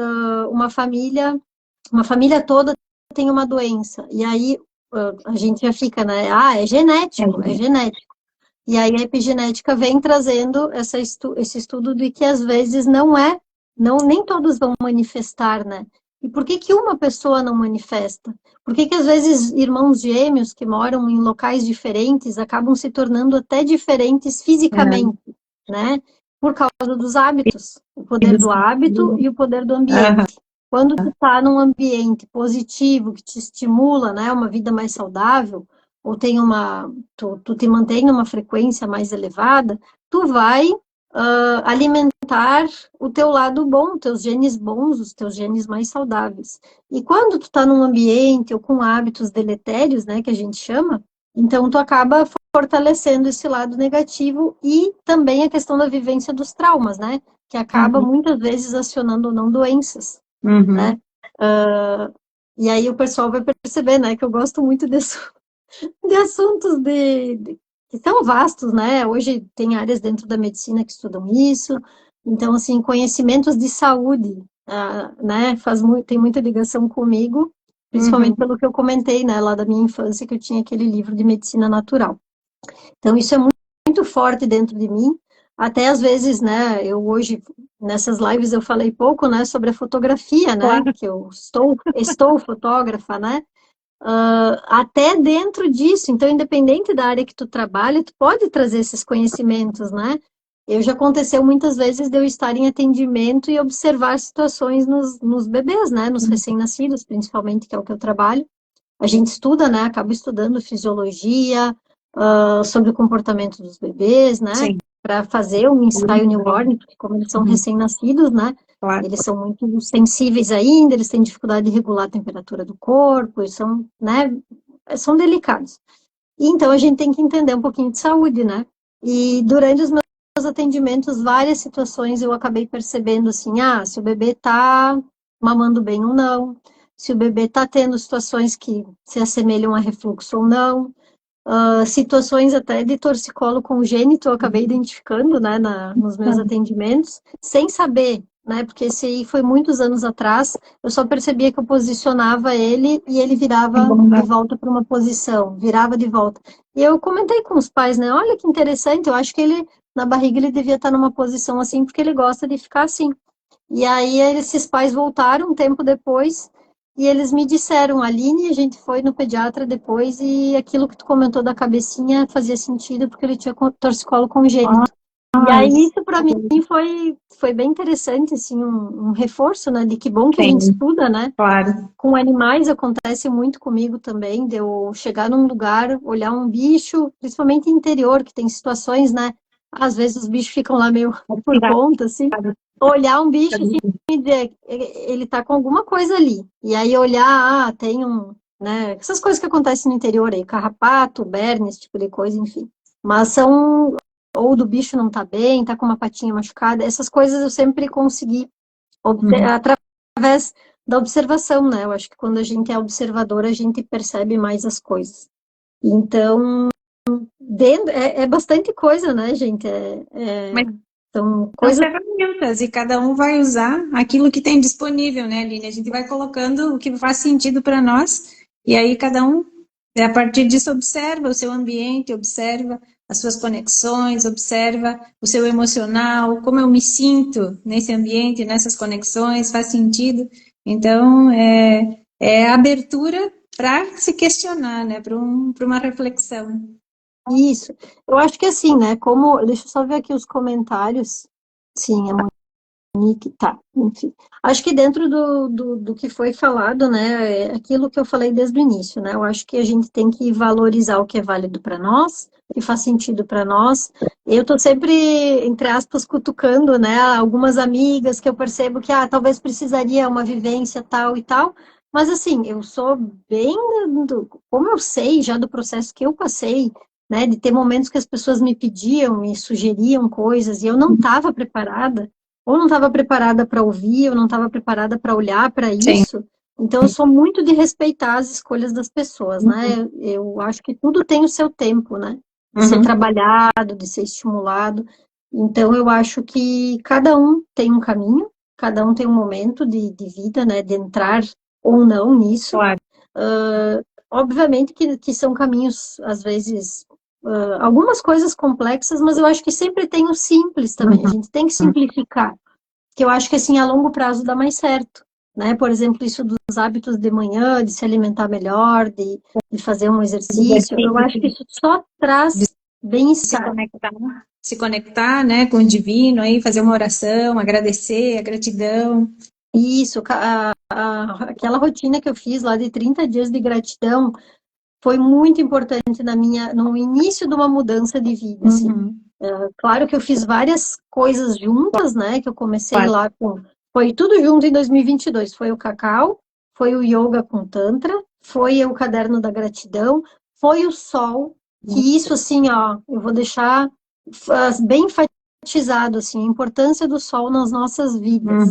Speaker 2: uma família toda tem uma doença? E aí a gente já fica, né? Ah, é genético, é genético. E aí a epigenética vem trazendo esse estudo de que às vezes nem todos vão manifestar, né? E por que que uma pessoa não manifesta? Por que que às vezes irmãos gêmeos que moram em locais diferentes acabam se tornando até diferentes fisicamente, né? Por causa dos hábitos, o poder do hábito e o poder do ambiente. Quando tu está num ambiente positivo que te estimula, né, uma vida mais saudável, ou tem tu te mantém numa frequência mais elevada, tu vai alimentar o teu lado bom, teus genes bons, os teus genes mais saudáveis. E quando tu tá num ambiente ou com hábitos deletérios, né, que a gente chama, então tu acaba fortalecendo esse lado negativo e também a questão da vivência dos traumas, né, que acaba muitas vezes acionando ou não doenças, né? E aí o pessoal vai perceber, né, que eu gosto muito de assuntos que são vastos, né? Hoje tem áreas dentro da medicina que estudam isso. Então, assim, conhecimentos de saúde, né? Tem muita ligação comigo, principalmente pelo que eu comentei, né? Lá da minha infância, que eu tinha aquele livro de medicina natural. Então, isso é muito, muito forte dentro de mim. Até às vezes, né? Eu hoje, nessas lives, eu falei pouco, né? Sobre a fotografia, né? Que eu estou fotógrafa, né? Até dentro disso, então, independente da área que tu trabalha, tu pode trazer esses conhecimentos, né? Já aconteceu muitas vezes de eu estar em atendimento e observar situações nos bebês, né? Nos recém-nascidos, principalmente, que é o que eu trabalho. A gente estuda, né? Acaba estudando fisiologia, sobre o comportamento dos bebês, né? Para fazer um ensaio newborn, porque como eles são recém-nascidos, né?
Speaker 1: Claro.
Speaker 2: Eles são muito sensíveis ainda, eles têm dificuldade de regular a temperatura do corpo, eles são, né? São delicados. E, então a gente tem que entender um pouquinho de saúde, né? E durante os meus atendimentos, várias situações eu acabei percebendo assim, se o bebê tá mamando bem ou não, se o bebê tá tendo situações que se assemelham a refluxo ou não, situações até de torcicolo congênito eu acabei identificando, né, nos meus atendimentos, sem saber, né, porque esse aí foi muitos anos atrás, eu só percebia que eu posicionava ele e ele virava de volta para uma posição, virava de volta. E eu comentei com os pais, né, olha que interessante, eu acho que ele, na barriga, ele devia estar numa posição assim, porque ele gosta de ficar assim. E aí esses pais voltaram um tempo depois e eles me disseram, Aline, a gente foi no pediatra depois e aquilo que tu comentou da cabecinha fazia sentido porque ele tinha torcicolo congênito. E aí isso para mim foi bem interessante, assim, um reforço, né, de que bom que a gente estuda, né?
Speaker 1: Claro.
Speaker 2: Com animais acontece muito comigo também, de eu chegar num lugar, olhar um bicho, principalmente interior, que tem situações, né? Às vezes os bichos ficam lá meio por conta, assim. Olhar um bicho assim, e dizer, ele tá com alguma coisa ali. E aí olhar, tem né? Essas coisas que acontecem no interior aí, carrapato, berne, esse tipo de coisa, enfim. Mas são, ou do bicho não tá bem, tá com uma patinha machucada, essas coisas eu sempre consegui através da observação, né? Eu acho que quando a gente é observador, a gente percebe mais as coisas. Então, é bastante coisa, né, gente?
Speaker 1: Mas
Speaker 2: são
Speaker 1: são
Speaker 2: coisas.
Speaker 1: ferramentas e cada um vai usar aquilo que tem disponível, né, Aline? A gente vai colocando o que faz sentido para nós e aí cada um, a partir disso, observa o seu ambiente, observa as suas conexões, observa o seu emocional, como eu me sinto nesse ambiente, nessas conexões, faz sentido? Então, é abertura para se questionar, né, para uma reflexão.
Speaker 2: Isso. Eu acho que assim, né? Como. Deixa eu só ver aqui os comentários. Sim, a Monique. Tá, enfim. Acho que dentro do que foi falado, né? É aquilo que eu falei desde o início, né? Eu acho que a gente tem que valorizar o que é válido para nós, o que faz sentido para nós. Eu tô sempre, entre aspas, cutucando, né? Algumas amigas que eu percebo que, talvez precisaria uma vivência tal e tal. Mas assim, eu sou bem, como eu sei já do processo que eu passei, né, de ter momentos que as pessoas me pediam e sugeriam coisas e eu não estava preparada, ou não estava preparada para ouvir, ou não estava preparada para olhar para
Speaker 1: Sim.
Speaker 2: isso. Então, eu sou muito de respeitar as escolhas das pessoas, né? Eu acho que tudo tem o seu tempo, né? De ser trabalhado, de ser estimulado. Então, eu acho que cada um tem um caminho, cada um tem um momento de vida, né? De entrar ou não nisso.
Speaker 1: Claro.
Speaker 2: Obviamente que são caminhos, às vezes, algumas coisas complexas, mas eu acho que sempre tem o simples também. A gente tem que simplificar, que eu acho que assim a longo prazo dá mais certo, né? Por exemplo, isso dos hábitos de manhã, de se alimentar melhor, de fazer um exercício, eu acho que isso só traz bem-estar.
Speaker 1: Se conectar, né, com o divino, aí fazer uma oração, agradecer, a gratidão.
Speaker 2: Isso, aquela rotina que eu fiz lá de 30 dias de gratidão foi muito importante no início de uma mudança de vida, assim. Claro que eu fiz várias coisas juntas, né, que eu comecei lá foi tudo junto em 2022, foi o cacau, foi o yoga com tantra, foi o caderno da gratidão, foi o sol, que isso, assim, ó, eu vou deixar bem enfatizado, assim, a importância do sol nas nossas vidas,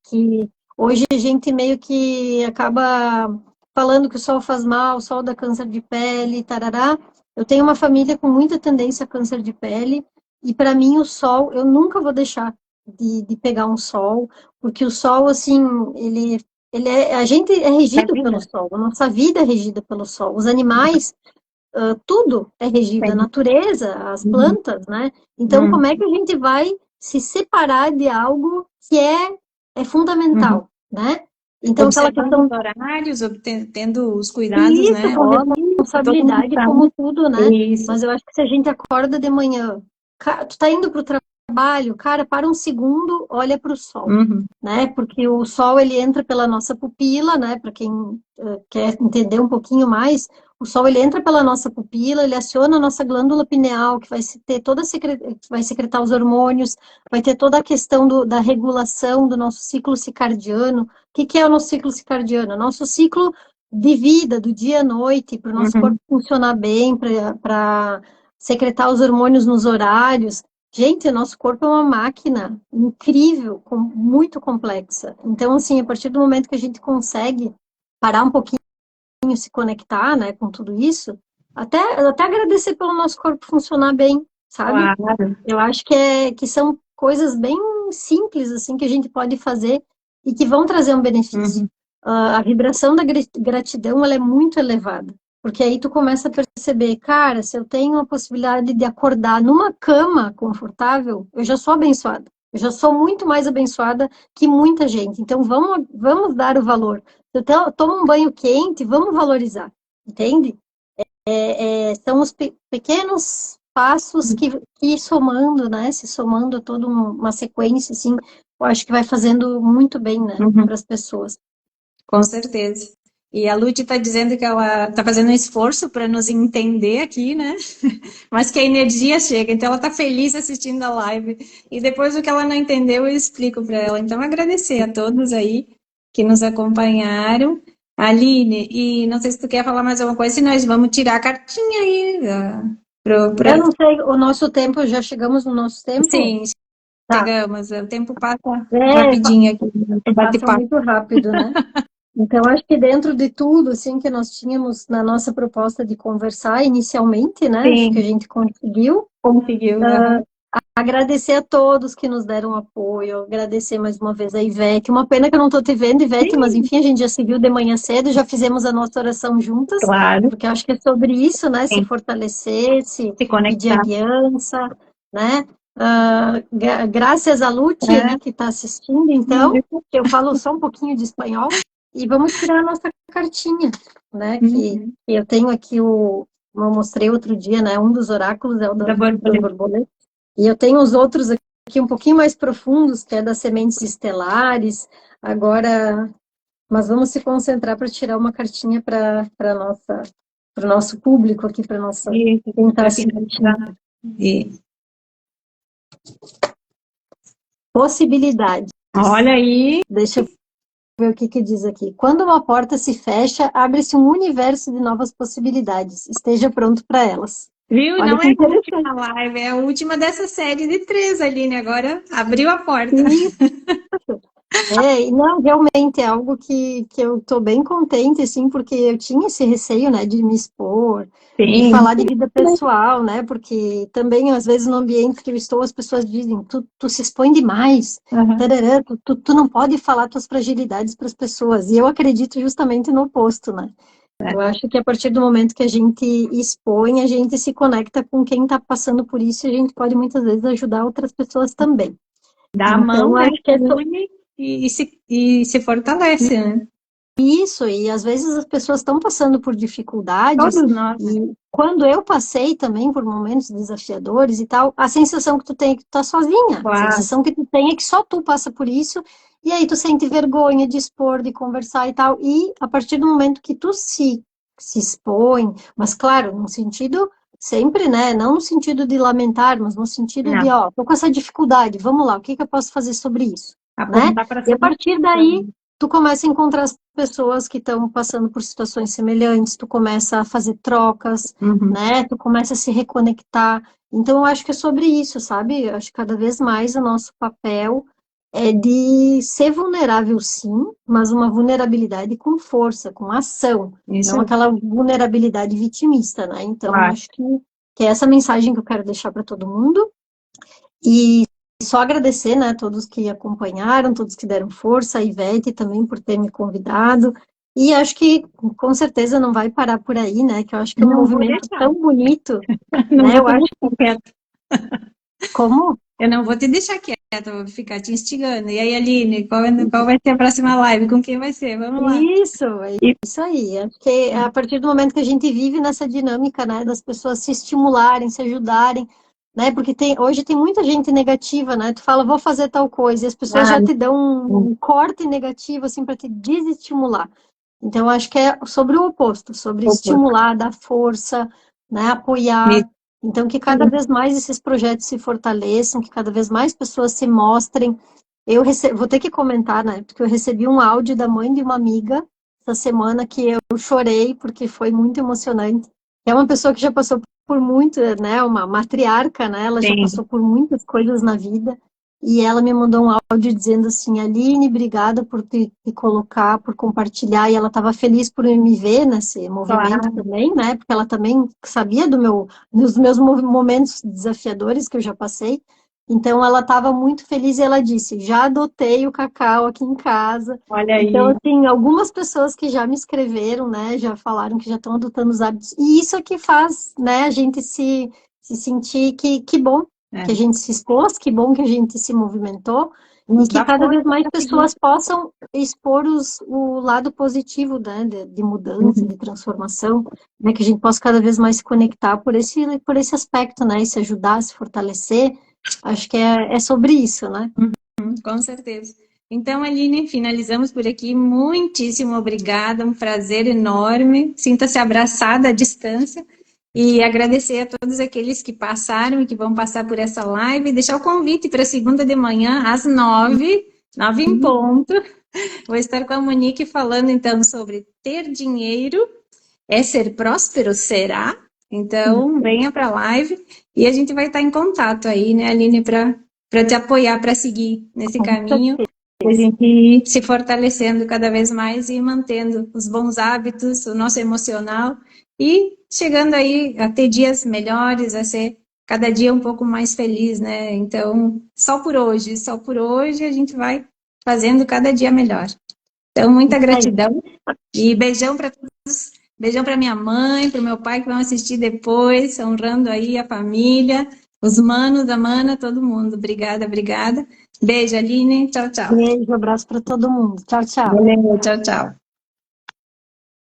Speaker 2: que hoje a gente meio que acaba falando que o sol faz mal, o sol dá câncer de pele, tarará. Eu tenho uma família com muita tendência a câncer de pele, e para mim o sol, eu nunca vou deixar de pegar um sol, porque o sol, assim, a gente é regido pelo sol, a nossa vida é regida pelo sol, os animais, tudo é regido, a natureza, as plantas, né? Então, como é que a gente vai se separar de algo que é fundamental, né? Então, aquela questão
Speaker 1: os horários, tendo os cuidados,
Speaker 2: isso,
Speaker 1: né?
Speaker 2: com responsabilidade, como tudo, né? Mas eu acho que se a gente acorda de manhã, tu tá indo pro trabalho, cara, para um segundo, olha para o sol, né? Porque o sol, ele entra pela nossa pupila, né? Para quem quer entender um pouquinho mais, o sol, ele entra pela nossa pupila, ele aciona a nossa glândula pineal, que vai ter vai secretar os hormônios, vai ter toda a questão da regulação do nosso ciclo circadiano. O que é o nosso ciclo circadiano? Nosso ciclo de vida, do dia à noite, para o nosso corpo funcionar bem, para secretar os hormônios nos horários. Gente, o nosso corpo é uma máquina incrível, muito complexa. Então, assim, a partir do momento que a gente consegue parar um pouquinho, se conectar, né, com tudo isso, até agradecer pelo nosso corpo funcionar bem, sabe?
Speaker 1: Claro.
Speaker 2: Eu acho que são coisas bem simples, assim, que a gente pode fazer e que vão trazer um benefício. A vibração da gratidão, ela é muito elevada. Porque aí tu começa a perceber, cara, se eu tenho a possibilidade de acordar numa cama confortável, eu já sou abençoada. Eu já sou muito mais abençoada que muita gente. Então, vamos dar o valor. Se eu tomo um banho quente, vamos valorizar. Entende? São os pequenos passos que somando, né? Se somando toda uma sequência, assim, eu acho que vai fazendo muito bem, né?
Speaker 1: Uhum.
Speaker 2: Para as pessoas.
Speaker 1: Com certeza. E a Lute está dizendo que ela está fazendo um esforço para nos entender aqui, né? Mas que a energia chega. Então ela está feliz assistindo a live. E depois o que ela não entendeu, eu explico para ela. Então agradecer a todos aí que nos acompanharam. Aline, e não sei se tu quer falar mais alguma coisa, se nós vamos tirar a cartinha aí.
Speaker 2: Eu não sei, o nosso tempo, já chegamos no nosso tempo?
Speaker 1: Sim,
Speaker 2: Tá.
Speaker 1: chegamos. O tempo passa
Speaker 2: É,
Speaker 1: rapidinho aqui no
Speaker 2: passa
Speaker 1: bate-papo.
Speaker 2: muito rápido, né? Então, acho que dentro de tudo, assim, que nós tínhamos na nossa proposta de conversar inicialmente, né? Acho que a
Speaker 1: Sim,
Speaker 2: gente conseguiu.
Speaker 1: conseguiu. Aham.
Speaker 2: Agradecer a todos que nos deram apoio, agradecer mais uma vez a Ivete. Uma pena que eu não estou te vendo, Ivete, mas
Speaker 1: Sim,
Speaker 2: enfim, a gente já se viu de manhã cedo, já fizemos a nossa oração juntas,
Speaker 1: claro.
Speaker 2: porque eu acho que é sobre isso, né? Se
Speaker 1: Sim,
Speaker 2: fortalecer, se
Speaker 1: se
Speaker 2: pedir
Speaker 1: conectar.
Speaker 2: aliança, né? Graças a Lute
Speaker 1: É,
Speaker 2: ali que está assistindo, então, eu falo só um pouquinho de espanhol, e vamos tirar a nossa cartinha, né? Que
Speaker 1: uhum.
Speaker 2: eu tenho aqui eu mostrei outro dia, né? Um dos oráculos é o
Speaker 1: Da
Speaker 2: das
Speaker 1: borboleta.
Speaker 2: borboletas. E eu tenho os outros aqui um pouquinho mais profundos, que é das sementes estelares. Agora, mas vamos se concentrar para tirar uma cartinha para o nosso público aqui, para nossa
Speaker 1: Isso,
Speaker 2: quem está
Speaker 1: para
Speaker 2: assistindo.
Speaker 1: finalizar. E,
Speaker 2: Possibilidade.
Speaker 1: olha aí.
Speaker 2: Deixa eu ver o que diz aqui. Quando uma porta se fecha, abre-se um universo de novas possibilidades. Esteja pronto para elas.
Speaker 1: Viu?
Speaker 2: Olha
Speaker 1: Não
Speaker 2: que
Speaker 1: é a
Speaker 2: interessante.
Speaker 1: última live, é a última dessa série de três, Aline. Agora abriu a porta.
Speaker 2: E não, realmente é algo que eu tô bem contente, assim, porque eu tinha esse receio, né, de me expor, de
Speaker 1: Sim.
Speaker 2: falar de vida pessoal, né, porque também, às vezes, no ambiente que eu estou, as pessoas dizem, tu se expõe demais,
Speaker 1: Aham.
Speaker 2: tarará, tu não pode falar tuas fragilidades para as pessoas, e eu acredito justamente no oposto, né. Eu acho que a partir do momento que a gente expõe, a gente se conecta com quem está passando por isso, e a gente pode, muitas vezes, ajudar outras pessoas também.
Speaker 1: Dá a mão,
Speaker 2: Então,
Speaker 1: né?
Speaker 2: acho que é
Speaker 1: Une e se fortalece, né?
Speaker 2: isso, e às vezes as pessoas estão passando por dificuldades,
Speaker 1: Todos nós, né?
Speaker 2: e quando eu passei também por momentos desafiadores e tal, a sensação que tu tem é que tu tá sozinha, a
Speaker 1: Claro.
Speaker 2: sensação que tu tem é que só tu passa por isso, e aí tu sente vergonha de expor, de conversar e tal, e a partir do momento que tu se expõe, mas claro, no sentido sempre, né, não no sentido de lamentar, mas no sentido de,
Speaker 1: Não,
Speaker 2: ó, tô com essa dificuldade, vamos lá, o que que eu posso fazer sobre isso, né?
Speaker 1: apontar para a
Speaker 2: E a partir daí
Speaker 1: solução.
Speaker 2: tu começa a encontrar as pessoas que estão passando por situações semelhantes, tu começa a fazer trocas,
Speaker 1: Uhum.
Speaker 2: né? Tu começa a se reconectar. Então, eu acho que é sobre isso, sabe? Eu acho que cada vez mais o nosso papel é de ser vulnerável, sim, mas uma vulnerabilidade com força, com ação,
Speaker 1: Isso
Speaker 2: não
Speaker 1: aí,
Speaker 2: aquela vulnerabilidade vitimista, né? Então,
Speaker 1: claro.
Speaker 2: acho que é essa mensagem que eu quero deixar para todo mundo. E só agradecer, né, a todos que acompanharam, todos que deram força, a Ivete também por ter me convidado. E acho que com certeza não vai parar por aí, né? Que eu acho que é um
Speaker 1: Não vou
Speaker 2: movimento
Speaker 1: deixar.
Speaker 2: tão bonito,
Speaker 1: Não
Speaker 2: né?
Speaker 1: vou
Speaker 2: Eu
Speaker 1: te
Speaker 2: acho
Speaker 1: deixar quieta.
Speaker 2: como
Speaker 1: Eu não vou te deixar quieta, vou ficar te instigando. E aí, Aline, qual vai ser a próxima live? Com quem vai ser? Vamos lá.
Speaker 2: é
Speaker 1: E-
Speaker 2: isso aí. Acho que é a partir do momento que a gente vive nessa dinâmica, né, das pessoas se estimularem, se ajudarem, né? Porque hoje tem muita gente negativa, né? Tu fala, vou fazer tal coisa, e as pessoas
Speaker 1: Ah,
Speaker 2: já te dão um corte negativo, assim, para te desestimular. Então, acho que é sobre o oposto, sobre estimular, dar força, né, apoiar. Então, que cada vez mais esses projetos se fortaleçam, que cada vez mais pessoas se mostrem. Vou ter que comentar, né, porque eu recebi um áudio da mãe de uma amiga essa semana que eu chorei, porque foi muito emocionante. É uma pessoa que já passou por muito, né, uma matriarca, né, ela já
Speaker 1: sim.
Speaker 2: passou por muitas coisas na vida. E ela me mandou um áudio dizendo assim, Aline, obrigada por te colocar, por compartilhar, e ela estava feliz por me ver nesse movimento
Speaker 1: Claro.
Speaker 2: também, né, porque ela também sabia dos meus momentos desafiadores que eu já passei, então ela estava muito feliz e ela disse, já adotei o Cacau aqui em casa,
Speaker 1: Olha
Speaker 2: então,
Speaker 1: aí.
Speaker 2: assim, algumas pessoas que já me escreveram, né, já falaram que já estão adotando os hábitos, e isso é que faz, né, a gente se sentir que bom, que a gente se expôs, que bom que a gente se movimentou, e que
Speaker 1: Dá
Speaker 2: cada vez
Speaker 1: força
Speaker 2: mais
Speaker 1: pra seguir.
Speaker 2: pessoas possam expor o lado positivo, né, de mudança, de transformação, né, que a gente possa cada vez mais se conectar por esse aspecto, né, e se ajudar, se fortalecer. Acho que é sobre isso, né?
Speaker 1: Com certeza. Então, Aline, finalizamos por aqui. Muitíssimo obrigada, um prazer enorme. Sinta-se abraçada à distância e agradecer a todos aqueles que passaram e que vão passar por essa live. E deixar o convite para segunda de manhã, às 9 em ponto. Vou estar com a Monique falando então sobre ter dinheiro é ser próspero, será? Então, venha para a live e a gente vai estar em contato aí, né, Aline, para te apoiar, para seguir nesse
Speaker 2: Com
Speaker 1: caminho,
Speaker 2: certeza.
Speaker 1: e a gente ir se fortalecendo cada vez mais e mantendo os bons hábitos, o nosso emocional e chegando aí a ter dias melhores, a ser cada dia um pouco mais feliz, né? Então, só por hoje a gente vai fazendo cada dia melhor. Então, muita gratidão e beijão para todos. Beijão para minha mãe, para o meu pai que vão assistir depois, honrando aí a família, os manos, a mana, todo mundo. Obrigada, obrigada. Beijo, Aline. Tchau, tchau.
Speaker 2: Beijo, abraço para todo mundo. Tchau, tchau.
Speaker 1: Valeu, tchau, tchau.